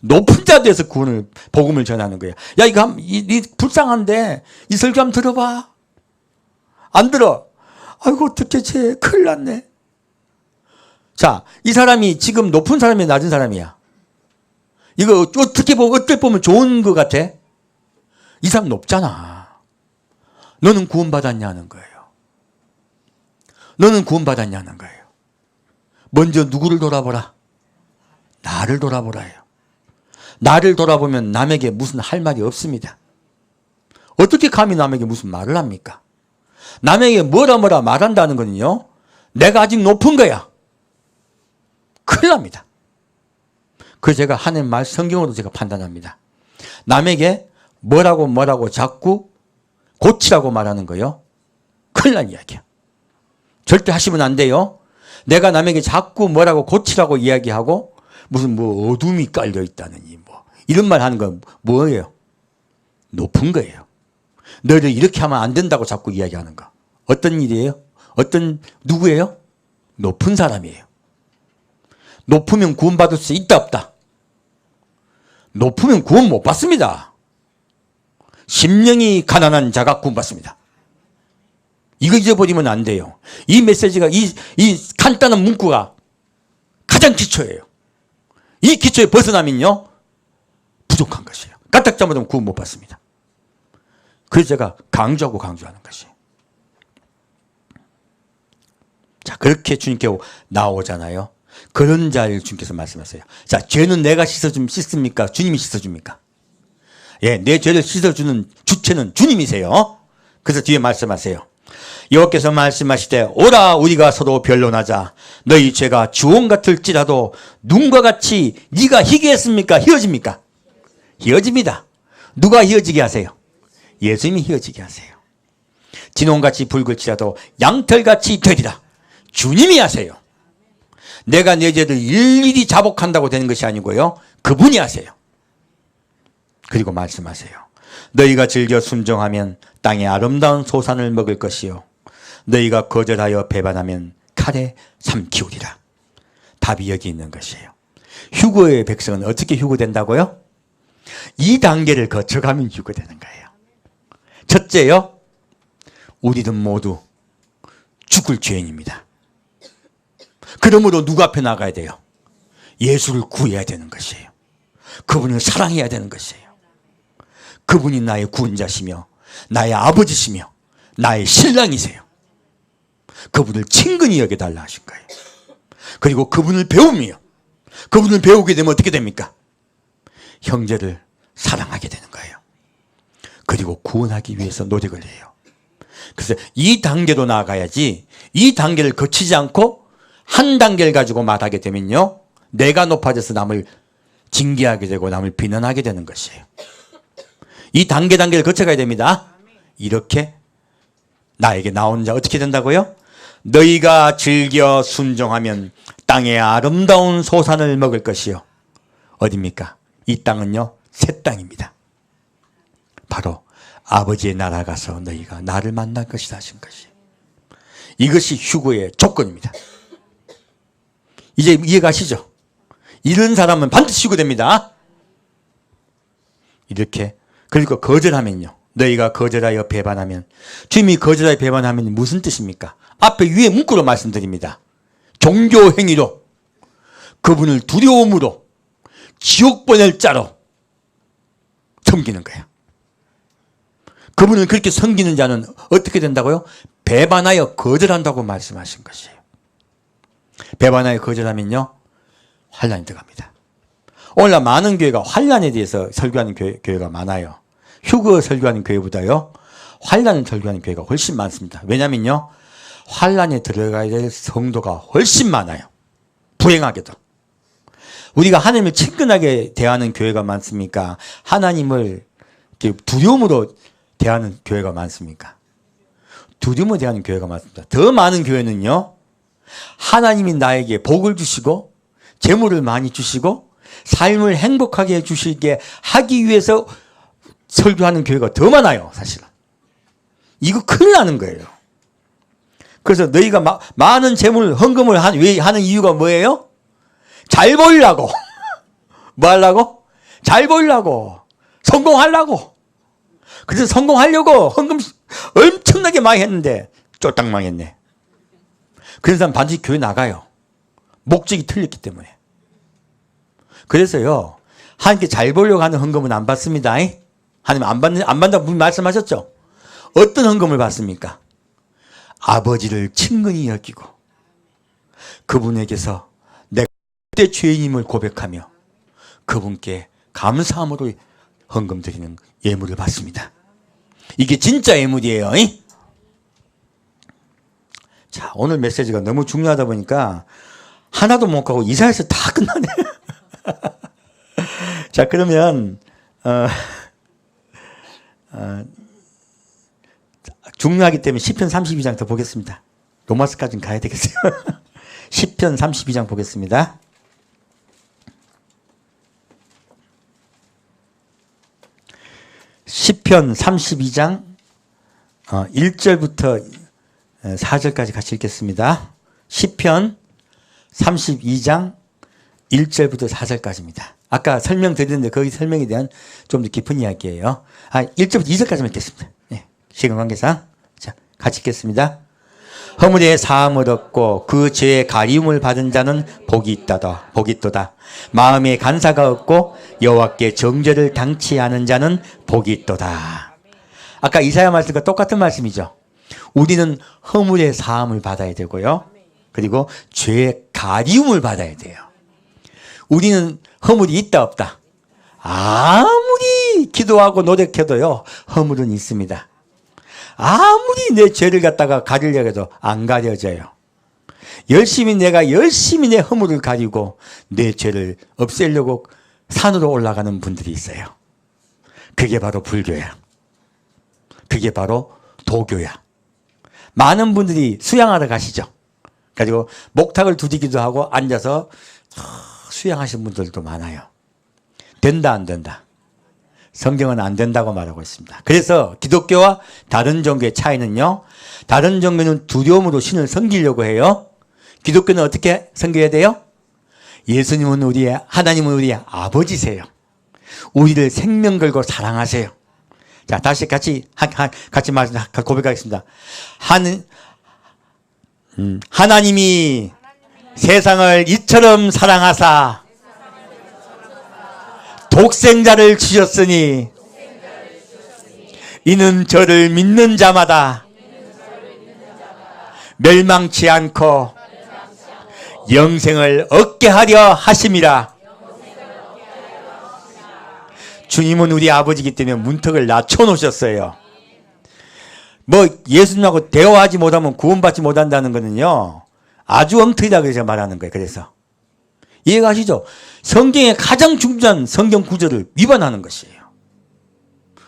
높은 자 되어서 복음을 전하는 거예요. 야, 이거 이 불쌍한데 이 설교 한번 들어봐. 안 들어. 아이고, 어떻게 쟤 큰일 났네. 자, 이 사람이 지금 높은 사람이야, 낮은 사람이야? 이거 어떻게 보면 좋은 것 같아? 이 사람 높잖아. 너는 구원받았냐는 거예요. 너는 구원받았냐는 거예요. 먼저 누구를 돌아보라? 나를 돌아보라요. 나를 돌아보면 남에게 무슨 할 말이 없습니다. 어떻게 감히 남에게 무슨 말을 합니까? 남에게 뭐라 말한다는 거는요, 내가 아직 높은 거야. 큰일 납니다. 그래서 제가 하는 말 성경으로 제가 판단합니다. 남에게 뭐라고 자꾸 고치라고 말하는 거요, 큰일 난 이야기야. 절대 하시면 안 돼요. 내가 남에게 자꾸 뭐라고 고치라고 이야기하고 무슨 어둠이 깔려 있다느니 이런 말 하는 건 뭐예요? 높은 거예요. 너를 이렇게 하면 안 된다고 자꾸 이야기하는 거. 어떤 일이에요? 누구예요? 높은 사람이에요. 높으면 구원받을 수 있다 없다? 높으면 구원 못 받습니다. 심령이 가난한 자가 구원받습니다. 이거 잊어버리면 안 돼요. 이 메시지가 이 간단한 문구가 가장 기초예요. 이 기초에 벗어나면요, 부족한 것이에요. 까딱 잘못하면 구원 못 받습니다. 그래서 제가 강조하는 것이에요. 자, 그렇게 주님께 나오잖아요. 그런 자를 주님께서 말씀하세요. 자, 죄는 내가 씻습니까? 주님이 씻어줍니까? 예, 내 죄를 씻어주는 주체는 주님이세요. 그래서 뒤에 말씀하세요. 여호와께서 말씀하시되 오라 우리가 서로 변론하자. 너희 죄가 주홍 같을지라도 눈과 같이 네가 희게했습니까? 희어집니까? 희어집니다. 누가 희어지게 하세요? 예수님이 휘어지게 하세요. 진홍같이 붉을지라도 양털같이 되리라. 주님이 하세요. 내가 내 죄를 일일이 자복한다고 되는 것이 아니고요. 그분이 하세요. 그리고 말씀하세요. 너희가 즐겨 순종하면 땅의 아름다운 소산을 먹을 것이요. 너희가 거절하여 배반하면 칼에 삼키우리라. 답이 여기 있는 것이에요. 휴거의 백성은 어떻게 휴거된다고요? 이 단계를 거쳐가면 휴거되는 거예요. 첫째요. 우리는 모두 죽을 죄인입니다. 그러므로 누구 앞에 나가야 돼요? 예수를 구해야 되는 것이에요. 그분을 사랑해야 되는 것이에요. 그분이 나의 구원자시며 나의 아버지시며 나의 신랑이세요. 그분을 친근히 여겨달라 하신 거예요. 그리고 그분을 배우며 그분을 배우게 되면 어떻게 됩니까? 형제를 사랑하게 되는 거예요. 그리고 구원하기 위해서 노력을 해요. 그래서 이 단계로 나아가야지 이 단계를 거치지 않고 한 단계를 가지고 말하게 되면요. 내가 높아져서 남을 징계하게 되고 남을 비난하게 되는 것이에요. 이 단계를 거쳐가야 됩니다. 이렇게 나에게 나온 자 어떻게 된다고요? 너희가 즐겨 순종하면 땅의 아름다운 소산을 먹을 것이요. 어디입니까? 이 땅은요. 새 땅입니다. 바로 아버지의 나라 가서 너희가 나를 만날 것이다 하신 것이. 이것이 휴거의 조건입니다. 이제 이해가시죠? 이런 사람은 반드시 휴거됩니다. 이렇게. 그리고 거절하면요. 너희가 거절하여 배반하면. 주님이 거절하여 배반하면 무슨 뜻입니까? 앞에 위에 문구로 말씀드립니다. 종교 행위로 그분을 두려움으로 지옥 보낼 자로 섬기는 거예요. 그분을 그렇게 섬기는 자는 어떻게 된다고요? 배반하여 거절한다고 말씀하신 것이에요. 배반하여 거절하면요. 환란이 들어갑니다. 오늘날 많은 교회가 환란에 대해서 설교하는 교회가 많아요. 휴거 설교하는 교회보다요. 환란을 설교하는 교회가 훨씬 많습니다. 왜냐면요. 환란에 들어가야 될 성도가 훨씬 많아요. 불행하게도. 우리가 하나님을 친근하게 대하는 교회가 많습니까? 하나님을 두려움으로 대하는 교회가 많습니까? 두려움으로 대하는 교회가 많습니다. 더 많은 교회는요. 하나님이 나에게 복을 주시고 재물을 많이 주시고 삶을 행복하게 해주시게 하기 위해서 설교하는 교회가 더 많아요. 사실은. 이거 큰일 나는 거예요. 그래서 너희가 많은 재물 헌금을 왜 하는 이유가 뭐예요? 잘 보이려고. 뭐 하려고? 잘 보이려고. 성공하려고. 그래서 성공하려고 헌금 엄청나게 많이 했는데 쫄딱 망했네. 그런 사람 반드시 교회 나가요. 목적이 틀렸기 때문에. 그래서요. 하나님께 잘 보려고 하는 헌금은 안 받습니다. 하나님 안 받는다고 분명히 말씀하셨죠. 어떤 헌금을 받습니까? 아버지를 친근히 여기고 그분에게서 내가 그때 죄인임을 고백하며 그분께 감사함으로 헌금 드리는 예물을 받습니다. 이게 진짜 예물이에요. 자, 오늘 메시지가 너무 중요하다 보니까 하나도 못 가고 이사해서 다 끝나네. 자, 그러면 중요하기 때문에 시편 32장 더 보겠습니다. 로마서까지는 가야 되겠어요. 시편 32장 보겠습니다. 시편 32장 1절부터 4절까지 같이 읽겠습니다. 시편 32장 1절부터 4절까지입니다. 아까 설명드렸는데 거기 설명에 대한 좀 더 깊은 이야기예요. 1절부터 2절까지만 읽겠습니다. 네, 시간 관계상. 자, 같이 읽겠습니다. 허물의 사함을 얻고 그 죄의 가리움을 받은 자는 복이 있도다. 마음에 간사가 없고 여호와께 정죄를 당치 않은 자는 복이 있도다. 아까 이사야 말씀과 똑같은 말씀이죠. 우리는 허물의 사함을 받아야 되고요. 그리고 죄의 가리움을 받아야 돼요. 우리는 허물이 있다 없다. 아무리 기도하고 노력해도요. 허물은 있습니다. 아무리 내 죄를 갖다가 가리려고 해도 안 가려져요. 내가 열심히 내 허물을 가리고 내 죄를 없애려고 산으로 올라가는 분들이 있어요. 그게 바로 불교야. 그게 바로 도교야. 많은 분들이 수양하러 가시죠. 가지고 목탁을 두드기도 하고 앉아서 수양하시는 분들도 많아요. 된다 안 된다? 성경은 안 된다고 말하고 있습니다. 그래서 기독교와 다른 종교의 차이는요. 다른 종교는 두려움으로 신을 섬기려고 해요. 기독교는 어떻게 섬겨야 돼요? 예수님은 하나님은 우리의 아버지세요. 우리를 생명 걸고 사랑하세요. 자, 다시 같이 말씀 고백하겠습니다. 하나님이 세상을 이처럼 사랑하사 독생자를 주셨으니 이는 저를 믿는 자마다 멸망치 않고 영생을 얻게 하려 하심이라. 주님은 우리 아버지이기 때문에 문턱을 낮춰놓으셨어요. 뭐 예수님하고 대화하지 못하면 구원받지 못한다는 거는요, 아주 엉터리다 그래서 말하는 거예요. 그래서 이해가시죠? 성경의 가장 중요한 성경 구절을 위반하는 것이에요.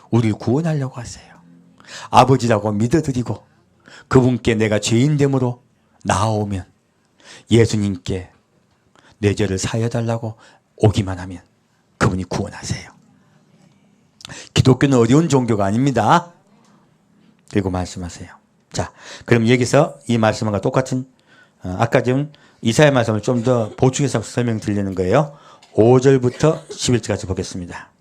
우리를 구원하려고 하세요. 아버지라고 믿어드리고 그분께 내가 죄인됨으로 나아오면 예수님께 내 죄를 사여달라고 오기만 하면 그분이 구원하세요. 기독교는 어려운 종교가 아닙니다. 그리고 말씀하세요. 자, 그럼 여기서 이 말씀과 똑같은 아까 좀 이사야 말씀을 좀 더 보충해서 설명드리는 거예요. 5절부터 11절까지 보겠습니다.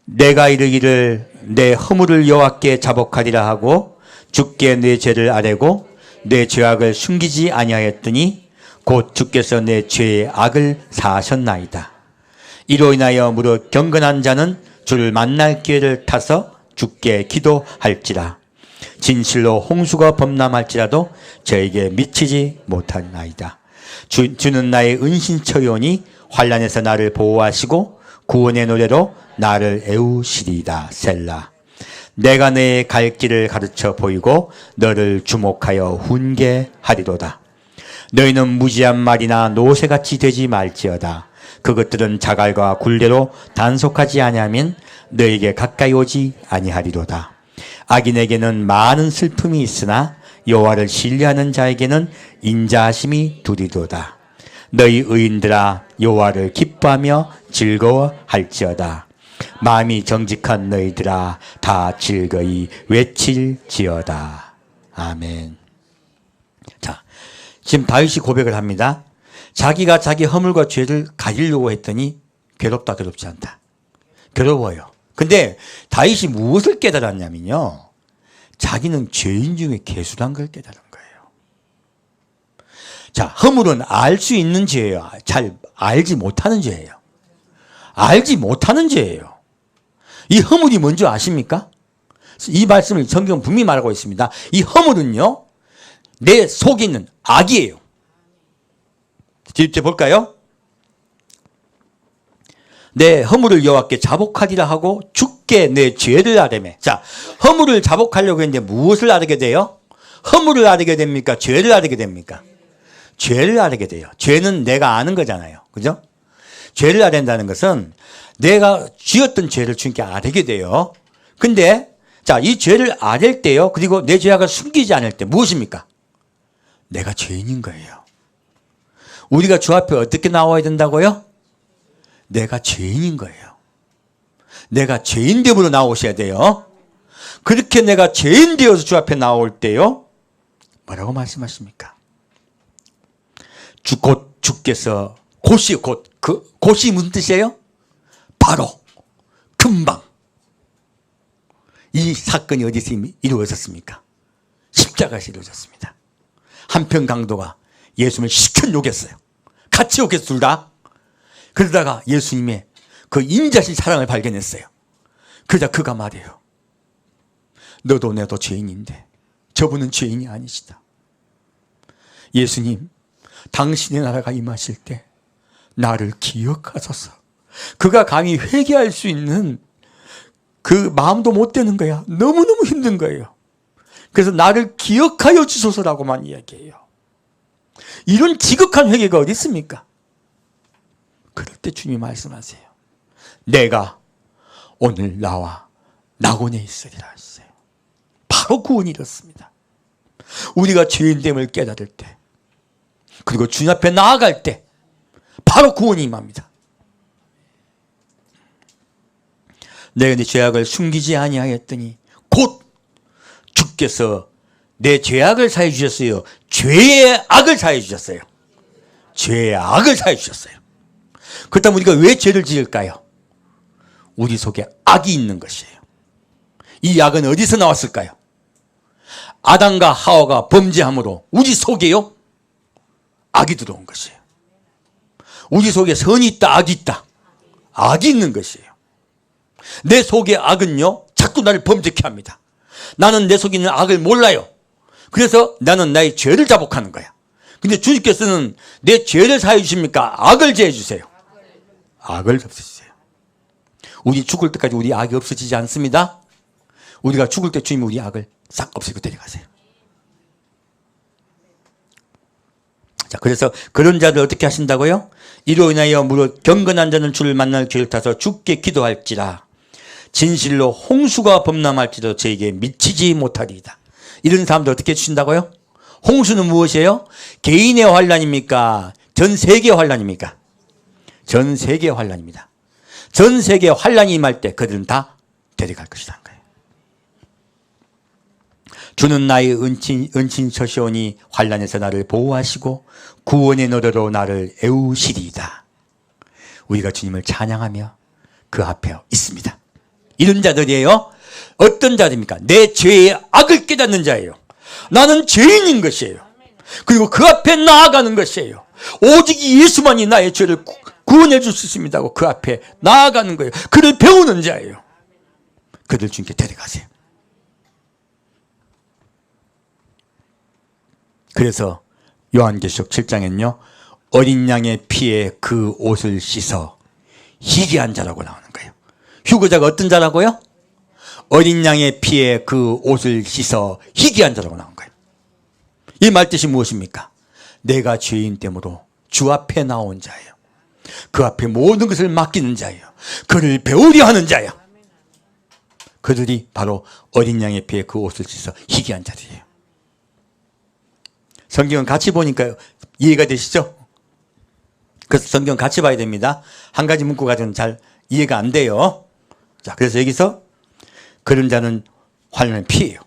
내가 이르기를 내 허물을 여호와께 자복하리라 하고 주께 내 죄를 아뢰고 내 죄악을 숨기지 아니하였더니 곧 주께서 내 죄의 악을 사하셨나이다. 이로 인하여 무릇 경건한 자는 주를 만날 기회를 타서 주께 기도할지라. 진실로 홍수가 범람할지라도 저에게 미치지 못하나이다. 주는 나의 은신처요니 환난에서 나를 보호하시고 구원의 노래로 나를 애우시리이다. 셀라. 내가 내 갈 길을 가르쳐 보이고 너를 주목하여 훈계하리로다. 너희는 무지한 말이나 노새같이 되지 말지어다. 그것들은 자갈과 굴레로 단속하지 아니하면 너에게 가까이 오지 아니하리로다. 악인에게는 많은 슬픔이 있으나 여호와를 신뢰하는 자에게는 인자하심이 두리도다. 너희 의인들아 여호와를 기뻐하며 즐거워할지어다. 마음이 정직한 너희들아 다 즐거이 외칠지어다. 아멘. 자, 지금 다윗이 고백을 합니다. 자기가 자기 허물과 죄를 가리려고 했더니 괴롭다, 괴롭지 않다. 괴로워요. 근데 다윗이 무엇을 깨달았냐면요, 자기는 죄인 중에 괴수란 걸 깨달은 거예요. 자, 허물은 알 수 있는 죄예요. 잘 알지 못하는 죄예요. 알지 못하는 죄예요. 이 허물이 뭔지 아십니까? 이 말씀을 성경은 분명히 말하고 있습니다. 이 허물은요, 내 속에 있는 악이에요. 뒤에 볼까요? 내 허물을 여호와께 자복하리라 하고 주께 내 죄를 아뢰매. 자, 허물을 자복하려고 했는데 무엇을 아뢰게 돼요? 허물을 아뢰게 됩니까? 죄를 아뢰게 됩니까? 죄를 아뢰게 돼요. 죄는 내가 아는 거잖아요. 그죠? 죄를 아뢰는다는 것은 내가 지었던 죄를 주님께 아뢰게 돼요. 근데 자, 이 죄를 아랠 때요, 그리고 내 죄악을 숨기지 않을 때 무엇입니까? 내가 죄인인 거예요. 우리가 주 앞에 어떻게 나와야 된다고요? 내가 죄인인 거예요. 내가 죄인됨으로 나오셔야 돼요. 그렇게 내가 죄인 되어서 주 앞에 나올 때요, 뭐라고 말씀하십니까? 곧 주께서 곧이 곧이 무슨 뜻이에요? 바로 금방. 이 사건이 어디서 이루어졌습니까? 십자가에서 이루어졌습니다. 한편 강도가 예수님을 시큰 욕했어요. 같이 욕했어, 둘 다. 그러다가 예수님의 그 인자신 사랑을 발견했어요. 그러자 그가 말해요. 너도 내도 죄인인데 저분은 죄인이 아니시다. 예수님, 당신의 나라가 임하실 때 나를 기억하소서. 그가 감히 회개할 수 있는 그 마음도 못 되는 거야. 너무너무 힘든 거예요. 그래서 나를 기억하여 주소서라고만 이야기해요. 이런 지극한 회개가 어디 있습니까? 그럴 때 주님이 말씀하세요. 내가 오늘 나와 낙원에 있으리라 했어요. 바로 구원이 이렇습니다. 우리가 죄인됨을 깨달을 때, 그리고 주님 앞에 나아갈 때 바로 구원이 임합니다. 내가 내 죄악을 숨기지 아니하였더니 곧 주께서 내 죄악을 사해 주셨어요. 죄의 악을 사해 주셨어요. 죄의 악을 사해 주셨어요. 그렇다면 우리가 왜 죄를 지을까요? 우리 속에 악이 있는 것이에요. 이 악은 어디서 나왔을까요? 아담과 하와가 범죄함으로 우리 속에요, 악이 들어온 것이에요. 우리 속에 선이 있다, 악이 있다. 악이 있는 것이에요. 내 속의 악은요, 자꾸 나를 범죄케 합니다. 나는 내 속에 있는 악을 몰라요. 그래서 나는 나의 죄를 자복하는 거야. 근데 주님께서는 내 죄를 사해 주십니까? 악을 제해 주세요. 악을 없애주세요. 우리 죽을 때까지 우리 악이 없어지지 않습니다. 우리가 죽을 때 주님이 우리 악을 싹 없애고 데려가세요. 자, 그래서 그런 자들 어떻게 하신다고요? 이로 인하여 무릇 경건한 자는 주를 만날 기회를 타서 주께 기도할지라 진실로 홍수가 범람할지도 저에게 미치지 못하리이다. 이런 사람들 어떻게 해주신다고요? 홍수는 무엇이에요? 개인의 환난입니까? 전 세계의 환난입니까? 전 세계의 환난입니다. 전 세계의 환난이 임할 때 그들은 다 데려갈 것이라는 거예요. 주는 나의 은친처시오니 환난에서 나를 보호하시고 구원의 노래로 나를 애우시리이다. 우리가 주님을 찬양하며 그 앞에 있습니다. 이런 자들이에요. 어떤 자들입니까? 내 죄의 악을 깨닫는 자예요. 나는 죄인인 것이에요. 그리고 그 앞에 나아가는 것이에요. 오직 예수만이 나의 죄를 구원해 줄 수 있습니다 하고 그 앞에 나아가는 거예요. 그를 배우는 자예요. 그들 주님께 데려가세요. 그래서 요한계시록 7장에는요, 어린 양의 피에 그 옷을 씻어 희귀한 자라고 나오는 거예요. 휴거자가 어떤 자라고요? 어린 양의 피에 그 옷을 씻어 희귀한 자라고 나온 거예요. 이 말뜻이 무엇입니까? 내가 죄인 때문에 주 앞에 나온 자예요. 그 앞에 모든 것을 맡기는 자예요. 그를 배우려 하는 자예요. 그들이 바로 어린 양의 피에 그 옷을 씻어 희귀한 자들이에요. 성경은 같이 보니까 이해가 되시죠? 그래서 성경 같이 봐야 됩니다. 한 가지 문구 가지고는 잘 이해가 안 돼요. 자, 그래서 여기서 그런 자는 환난을 피해요.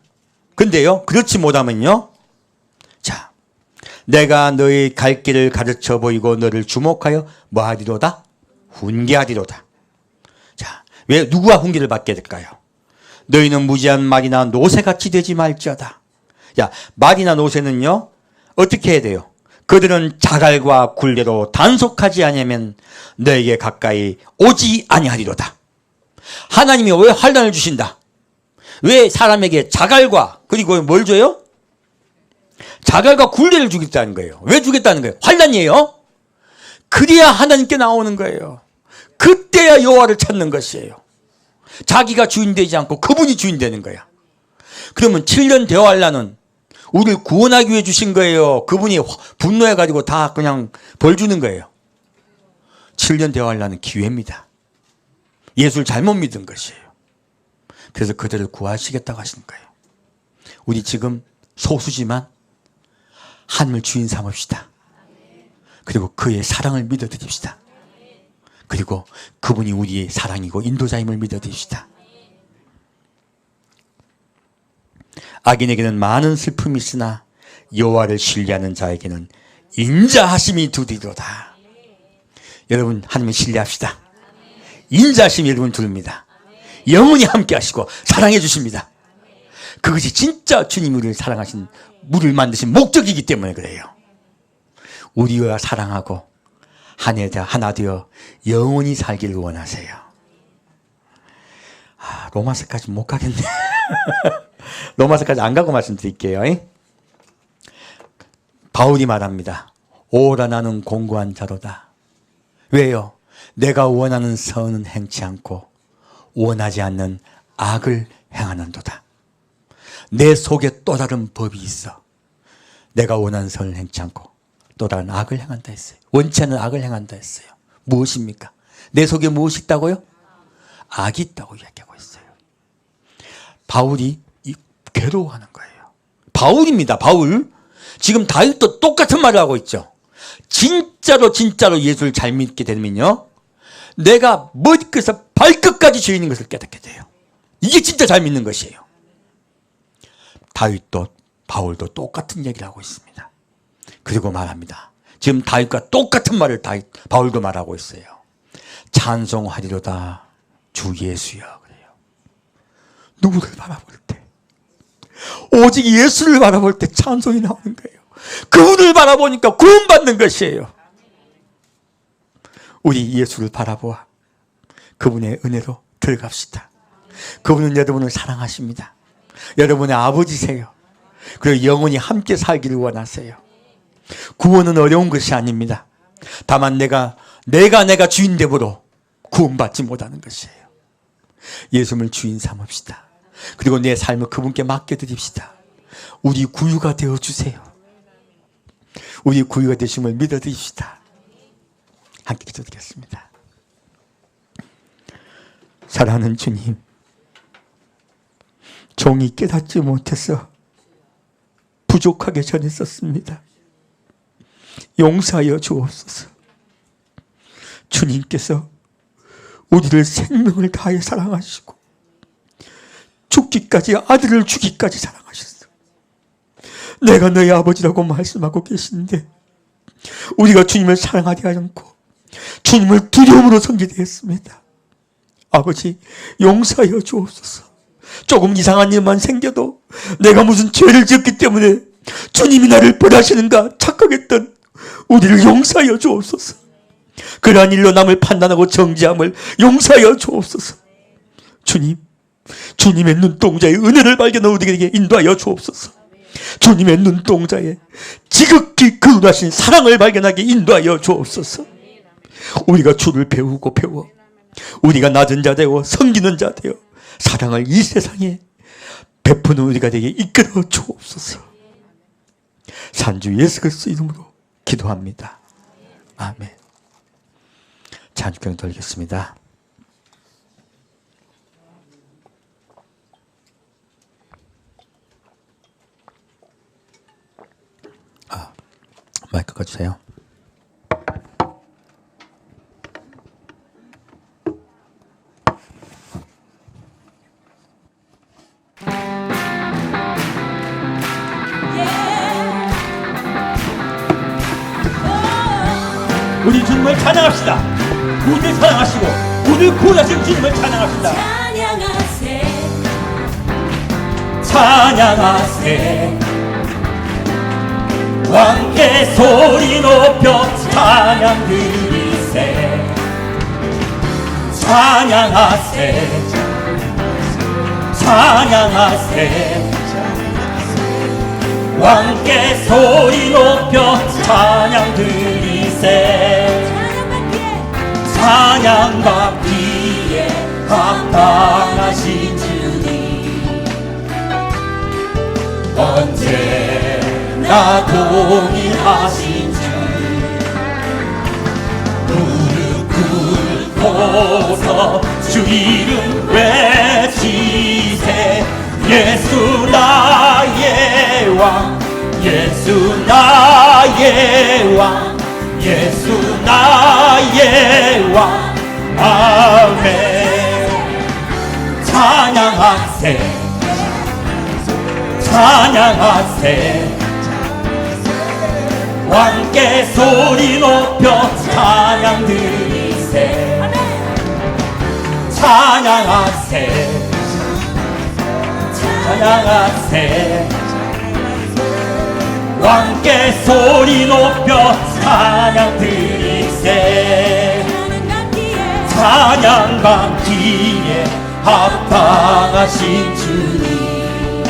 근데요, 그렇지 못하면요, 자, 내가 너의 갈 길을 가르쳐 보이고 너를 주목하여 뭐 하리로다? 훈계하리로다. 자, 왜 누구와 훈계를 받게 될까요? 너희는 무지한 말이나 노새같이 되지 말지어다. 야, 말이나 노새는요, 어떻게 해야 돼요? 그들은 자갈과 굴레로 단속하지 아니하면 너에게 가까이 오지 아니하리로다. 하나님이 왜 환난을 주신다? 왜 사람에게 자갈과 그리고 뭘 줘요? 자갈과 굴레를 주겠다는 거예요. 왜 주겠다는 거예요? 환난이에요. 그래야 하나님께 나오는 거예요. 그때야 여호와를 찾는 것이에요. 자기가 주인 되지 않고 그분이 주인 되는 거야. 그러면 7년 대환란은 우리를 구원하기 위해 주신 거예요. 그분이 분노해가지고 다 그냥 벌 주는 거예요. 7년 대환란은 기회입니다. 예수를 잘못 믿은 것이에요. 그래서 그들을 구하시겠다고 하시는 거예요. 우리 지금 소수지만 하나님을 주인 삼읍시다. 그리고 그의 사랑을 믿어드립시다. 그리고 그분이 우리의 사랑이고 인도자임을 믿어드립시다. 악인에게는 많은 슬픔이 있으나 여호와를 신뢰하는 자에게는 인자하심이 두리로다. 여러분, 하나님을 신뢰합시다. 인자하심이 여러분 두릅니다. 영원히 함께 하시고 사랑해 주십니다. 그것이 진짜 주님이 우리를 사랑하신, 우리를 만드신 목적이기 때문에 그래요. 우리와 사랑하고 하나 되어 영원히 살기를 원하세요. 로마서까지 못 가겠네. 로마서까지 안 가고 말씀드릴게요. 바울이 말합니다. 오라 나는 공고한 자로다. 왜요? 내가 원하는 선은 행치 않고 원하지 않는 악을 행하는도다. 내 속에 또 다른 법이 있어. 내가 원하는 선을 행치 않고 또 다른 악을 행한다 했어요. 원치 않는 악을 행한다 했어요. 무엇입니까? 내 속에 무엇이 있다고요? 악이 있다고 이야기하고 있어요. 바울이 괴로워하는 거예요. 바울입니다. 바울. 지금 다윗도 똑같은 말을 하고 있죠. 진짜로 예수를 잘 믿게 되면요, 내가 머리끝에서 발끝까지 죄인인 것을 깨닫게 돼요. 이게 진짜 잘 믿는 것이에요. 다윗도 바울도 똑같은 얘기를 하고 있습니다. 그리고 말합니다. 지금 다윗과 똑같은 말을 바울도 말하고 있어요. 찬송하리로다 주 예수여. 그래요. 누구를 바라볼 때, 오직 예수를 바라볼 때 찬송이 나오는 거예요. 그분을 바라보니까 구원받는 것이에요. 우리 예수를 바라보아 그분의 은혜로 들어갑시다. 그분은 여러분을 사랑하십니다. 여러분의 아버지세요. 그리고 영원히 함께 살기를 원하세요. 구원은 어려운 것이 아닙니다. 다만 내가 주인 되므로 구원받지 못하는 것이에요. 예수님을 주인 삼읍시다. 그리고 내 삶을 그분께 맡겨드립시다. 우리 구유가 되어주세요. 우리 구유가 되심을 믿어드립시다. 함께 기도드리겠습니다. 사랑하는 주님, 종이 깨닫지 못해서 부족하게 전했었습니다. 용서하여 주옵소서. 주님께서 우리를 생명을 다해 사랑하시고 죽기까지, 아들을 주기까지 사랑하셨어. 내가 너희 아버지라고 말씀하고 계신데 우리가 주님을 사랑하지 않고 주님을 두려움으로 섬기되었습니다. 아버지, 용서하여 주옵소서. 조금 이상한 일만 생겨도 내가 무슨 죄를 지었기 때문에 주님이 나를 벌하시는가 착각했던 우리를 용서하여 주옵소서. 그러한 일로 남을 판단하고 정죄함을 용서하여 주옵소서. 주님, 주님의 눈동자의 은혜를 발견하여 우리에게 인도하여 주옵소서. 주님의 눈동자에 지극히 거룩하신 사랑을 발견하게 인도하여 주옵소서. 우리가 주를 배우고 배워 우리가 낮은 자 되고 섬기는 자 되어 사랑을 이 세상에 베푸는 우리가 되게 이끌어 주옵소서. 산주 예수 그리스도 이름으로 기도합니다. 아멘. 찬주경 돌리겠습니다. 마이크 꺼주세요. 우리 주님을 찬양합시다. 우리를 사랑하시고 우리를 구원하신 주님을 찬양합시다. 찬양하세 찬양하세. 왕께 소리 높여 찬양 드리세. 찬양하세. 찬양하세. 왕께 소리 높여 찬양 드리세. 찬양받기에 합당하신 주님, 언제나 동일하신 주, 무릎 꿇고서 주 이름 외치세. 예수 나의 왕, 예수 나의 왕, 예수 나의 왕. 아멘. 찬양하세. 찬양하세. 왕께 소리 높여 찬양 드리세. 찬양하세. 찬양하세. 왕께 소리 높여 찬양 드리세. 찬양 받기에 합당하신 주님,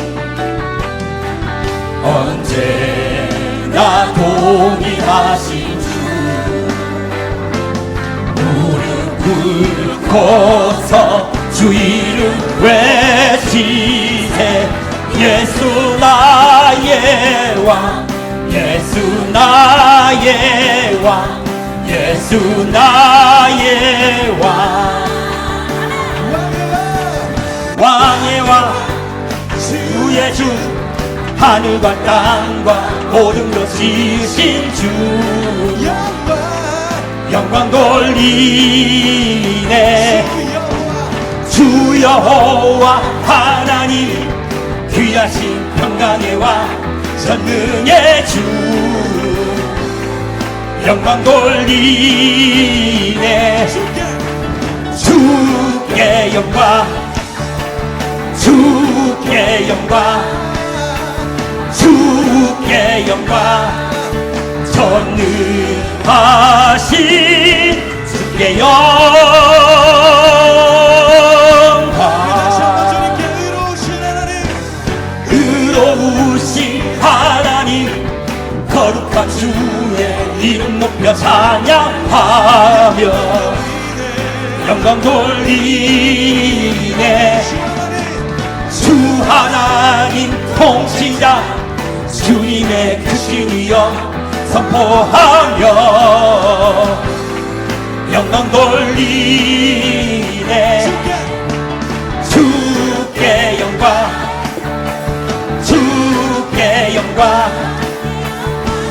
언제나 동일하신 주, 무릎 꿇고서 주 이름 외치세. 예수 나의 왕, 예수 나의 왕, 예수 나의 왕. 왕의 왕, 주의 주 하늘과 땅과 모든 것 지으신 주 영광 돌리네 주 여호와 하나님 귀하신 평강의 왕 전능의 주 영광 돌리네 주께 영광 주께 영광 주께 영광 전능하신 주께 영광 의로우신 하나님 거룩한 주의 이름 높여 찬양하며 영광 돌리네 주 하나님 통치자 주님의 크신 위엄 선포하며 영광 돌리네 주께 영광 주께 영광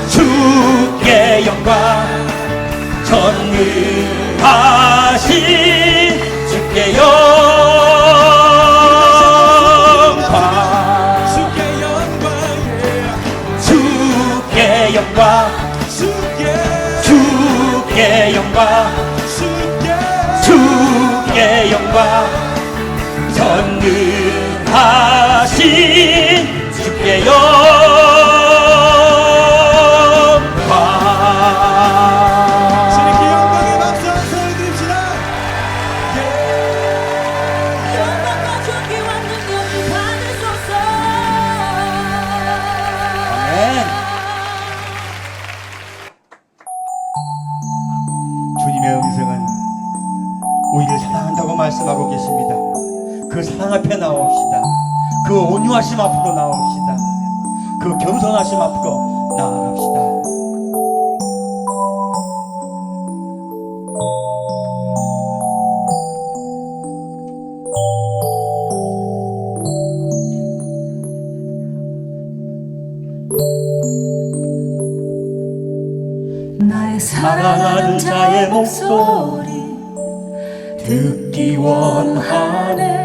주께 영광 전능하신 주께 영광 주께 영광 주께 영광 주께 영광 전능하신 주께 주님께 영광의 박수 한 소리 드립시다. 영광과 존귀와 능력을 받으소서. 주님의 음성은 우리를 사랑한다고 말씀하고 계십니다. 그 사랑 앞에 나옵시다. 그 온유하심 앞으로 나옵시다. 그 겸손하심 앞으로 나아갑시다. 나의 사랑하는 자의 목소리 듣기 원하네.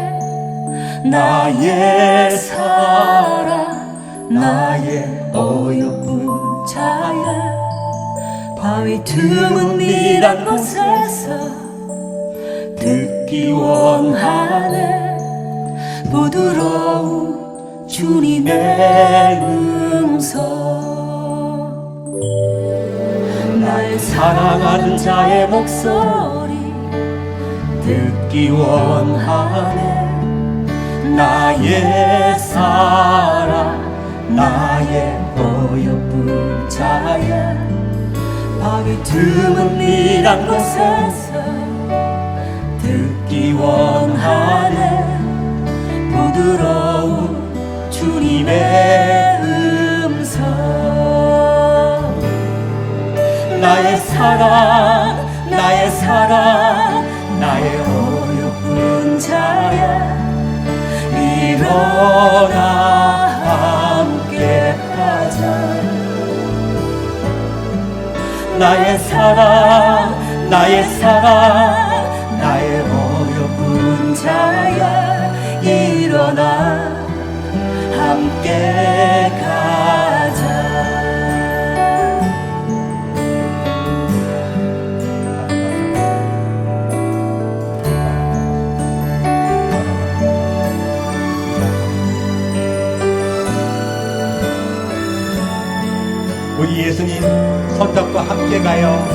나의 사랑 나의 어여쁜 자야 바위 틈은 미란 곳에서 듣기 원하네. 부드러운 주님의 음성 나의 사랑하는 자의 목소리 듣기 원하네. 나의 사랑 나의 어여쁜 자야 바위 틈은 미란 곳에서 듣기 원하네. 부드러운 주님의 음성 나의 사랑 나의 사랑 나의 어여쁜 자야 일어나 함께 하자. 나의 사랑 나의 사랑 나의 어여쁜 자야 일어나 함께 가자. 우리 예수님 손잡고 함께 가요.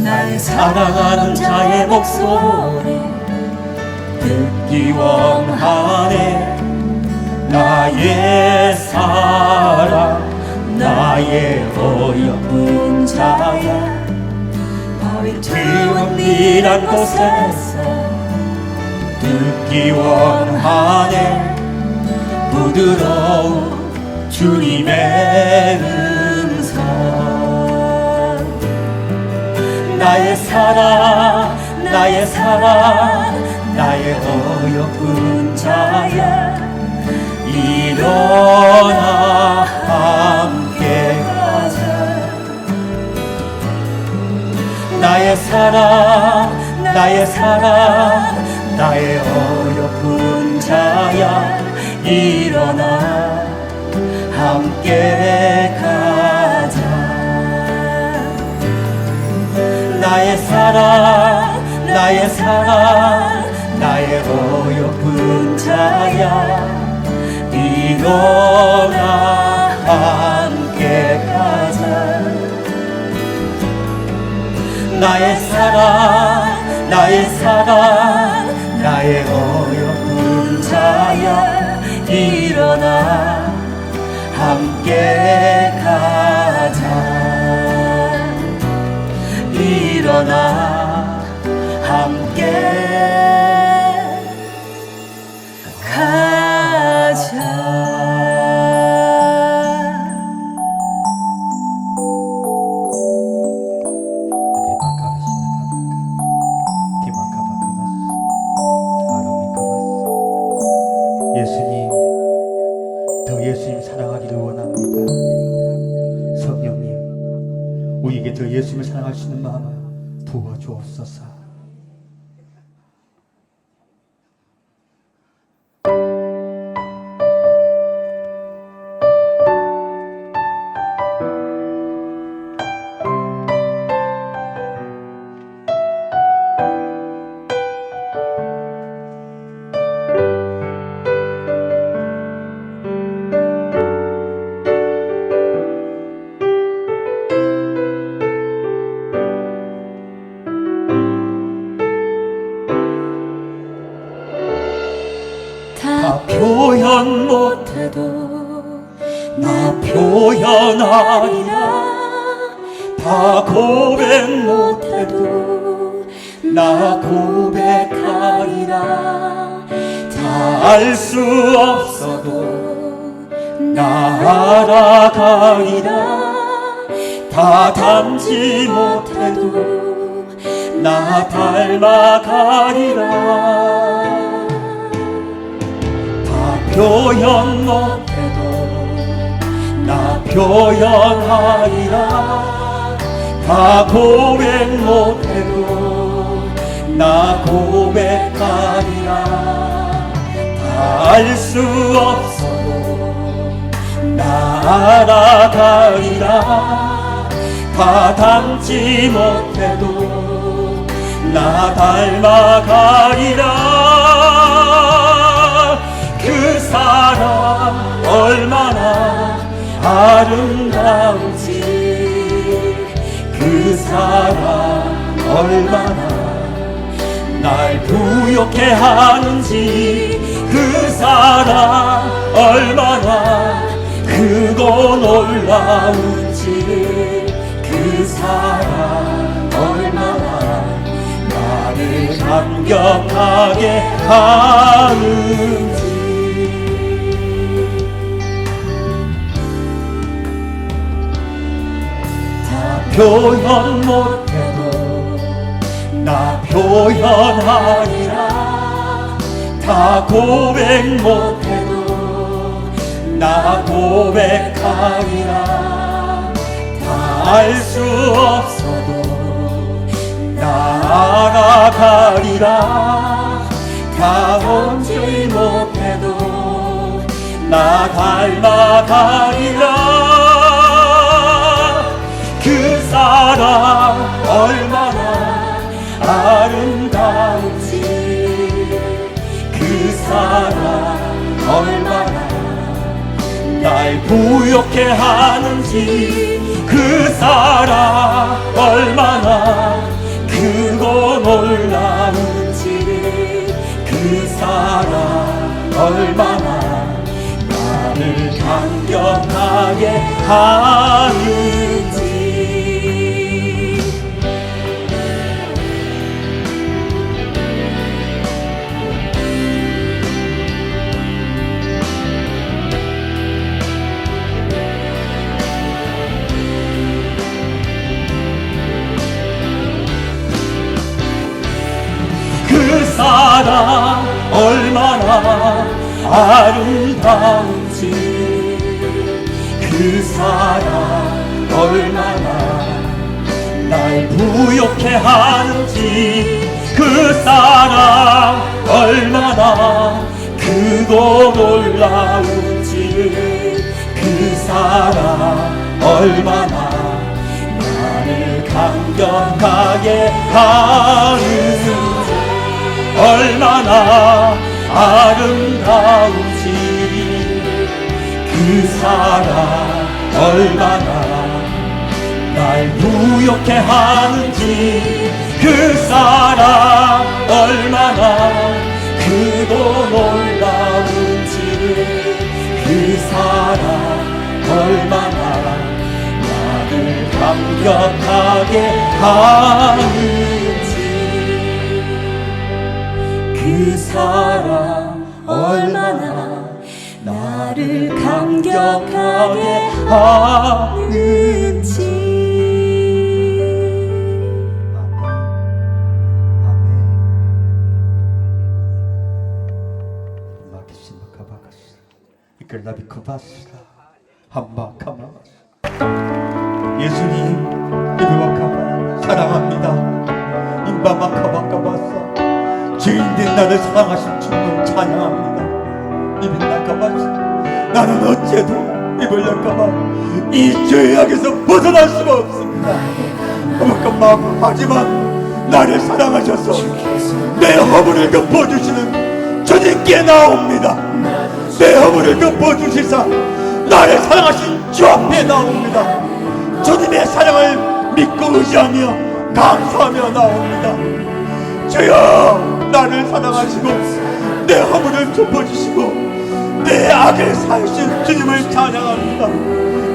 나의 사랑하는 자의 목소리 듣기 원하네. 나의 사랑 나의 어여쁜 자야 바위 틈은 미란 곳에서 듣기 원하네. 부드러운 주님의 음성 나의 사랑 나의 사랑 나의 어여쁜 자야 일어나 함께 가자 나의 사랑 나의 사랑 나의 어여쁜 자야 일어나 함께 가자 나의 사랑 나의 사랑 나의 어여쁜 자야 일어나 함께 가자 나의 사랑 나의 사랑 나의 어여쁜 자야 일어나 함께 가자 일어나 함께 예수님, 더 예수님 사랑하기를 원합니다. 성령님, 우리에게 더 예수님을 사랑할 수 있는 마음을 부어주옵소서. 다 표현 못해도 나 표현하리라 다 고백 못해도 나 고백하리라 다 알 수 없어도 나 알아가리라 다 닮지 못해도 나 닮아가리라 표현 못해도 나 표현하리라 다 고백 못해도 나 고백하리라 다 알 수 없어도 나 알아가리라 다 닮지 못해도 나 닮아가리라 그 사랑 얼마나 아름다운지 그 사랑 얼마나 날 부욕해 하는지 그 사랑 얼마나 크고 놀라운지 그 사랑 얼마나 나를 감격하게 하는지 표현 못해도 나 표현하리라 다 고백 못해도 나 고백하리라 다 알 수 없어도 나 알아가리라 다 얹지 못해도 나 닮아가리라 그 사랑 얼마나 아름다운지 그 사랑 얼마나 날 부욕해 하는지 그 사랑 얼마나 크고 놀라운지 그 사랑 얼마나 나를 감격하게 하는지 얼마나 아름다운지 그 사랑 얼마나 날 부욕해 하는지 그 사랑 얼마나 크고 놀라운지 그 사랑 얼마나 나를 감격하게 하는지 얼마나 아름다운지 그 사랑 얼마나 날 부욕해 하는지 그 사랑 얼마나 크고 놀라운지 그 사랑 얼마나 나를 감격하게 하는지 그 사랑 얼마나 나를 감격하게 하는지. 예수님 이브와카바 사랑합니다. 임바마카바카바사 주인된 나를 사랑하신 주님을 찬양합니다. 이빈나카바사 나는 어째도 이블라카바 이 죄악에서 벗어날 수가 없습니다. 바바카바 하지만 나를 사랑하셔서 내 허물을 덮어주시는 주님께 나옵니다. 내 허물을 덮어주시사 나를 사랑하신 주 앞에 나옵니다. 주님의 사랑을 믿고 의지하며 감사하며 나옵니다. 주여 나를 사랑하시고 내 허물을 덮어주시고 내 악을 사하신 주님을 찬양합니다.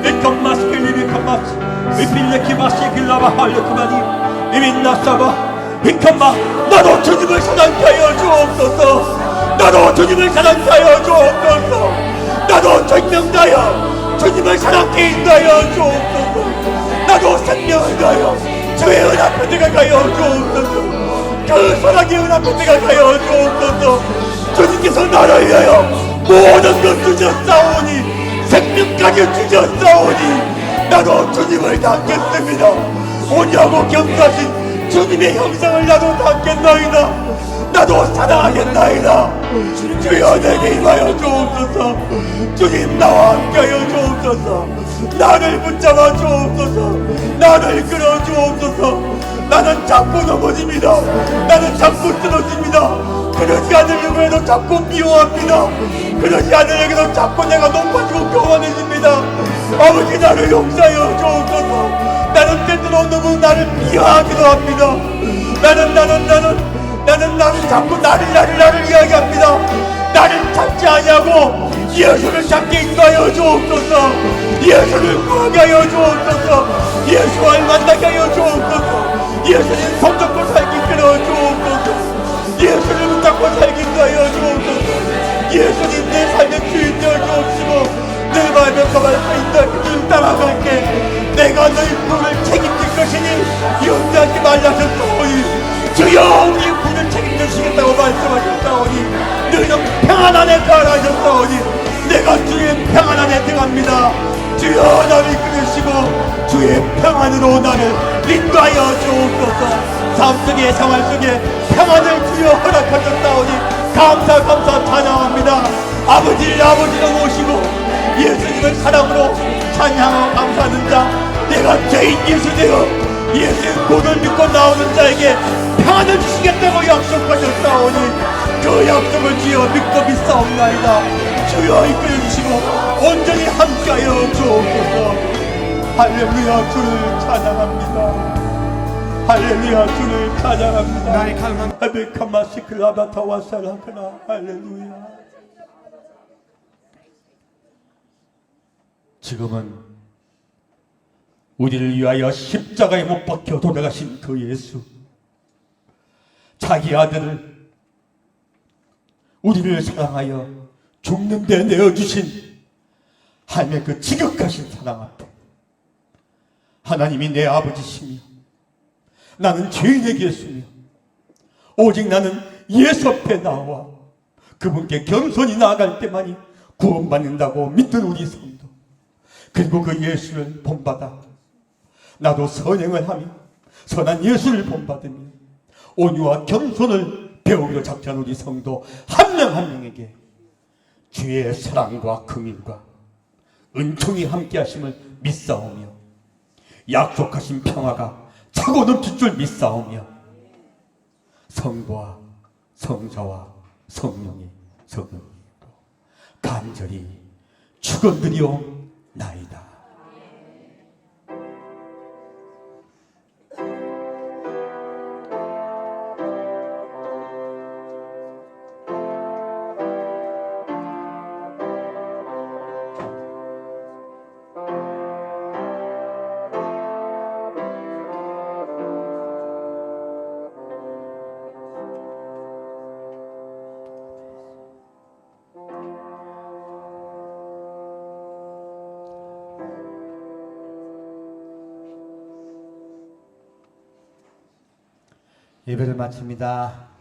이컴마스킬리 비컴마스 이필레키마시 길라바 할레크마니 이민나사바 이컴마 나도 주님을 사랑케 하여 주옵소서. 나도 주님을 사랑케 하여 주옵소서. 나도 생명다여 주님을 사랑케 인도하여 주옵소서. 나도 생명을 다하여 주의 은 앞에 들어가여 주옵소서. 그 사랑의 은 앞에 들어가여 주옵소서. 주님께서 나를 위하여 모든 것 주셨사오니 생명까지 주셨사오니 나도 주님을 닮겠습니다. 온유하고 겸손하신 주님의 형상을 나도 닮겠나이다. 나도 사랑하겠나이다. 주여 내게 임하여 주옵소서. 주님 나와 함께하여 주옵소서. 나를 붙잡아 주옵소서. 나를 끌어 주옵소서. 나는 자꾸 넘어집니다. 나는 자꾸 쓰러집니다. 그러지 않으려고 자꾸 미워합니다. 그러지 않으려고 자꾸 내가 높아지고 교만해집니다. 아버지 나를 용서하여 주옵소서. 나는 때때로 너무 나를 비하하기도 합니다. 나는 자꾸 나를 이야기합니다. 나를 찾지 아니하고 예수를 찾게 인도하여 주옵소서. 예수를 구하게 하여 주옵소서. 예수를 만나게 하여 주옵소서. 예수님 손잡고 살기 끌어 주옵소서. 예수를 붙잡고 살기 인도하여 주옵소서. 예수님 내 삶의 주인 되어 주옵시고 내 마음에 가만히 인도할 그 따라갈게. 내가 너희 부를 책임질 것이니 염려하지 말라셨사오니 주여 우리 부를 책임지시겠다고 말씀하셨사오니 너희는 평안 안에 가라 하셨사오니 내가 주의 평안 안에 들어갑니다. 주여 나를 이끌으시고 주의 평안으로 나를 인도하여 주옵소서. 삶 속에 생활 속에 평안을 주여 허락하셨사오니 감사 찬양합니다. 아버지를 모시고 예수님을 사랑으로 찬양하고 감사하는 자 내가 죄인 예수 되어 예수의 본을 믿고 나오는 자에게 평안을 주시겠다고 약속하셨사오니 그 약속을 주여 믿고 믿사옵나이다. 주여 이끌어주시고 온전히 함께하여 주옵소서. 할렐루야 주를 찬양합니다. 할렐루야 주를 찬양합니다. 에베카마시클라바타와사라크나 할렐루야. 지금은 우리를 위하여 십자가에 못 박혀 돌아가신 그 예수, 자기 아들을 우리를 사랑하여 죽는 데 내어주신 하나님의 그 지극하신 사랑 앞에 하나님이 내 아버지시며 나는 죄인에게 있으며 오직 나는 예수 앞에 나와 그분께 겸손히 나아갈 때만이 구원받는다고 믿는 우리 성도, 그리고 그 예수를 본받아 나도 선행을 하며 선한 예수를 본받으며 온유와 겸손을 배우기로 작정한 우리 성도 한 명 한 명에게 주의 사랑과 긍휼과 은총이 함께 하심을 믿사오며 약속하신 평화가 차고 넘칠 줄 믿사오며 성부와 성자와 성령의 성령으로 간절히 축원드리옵나이다. 예배를 마칩니다.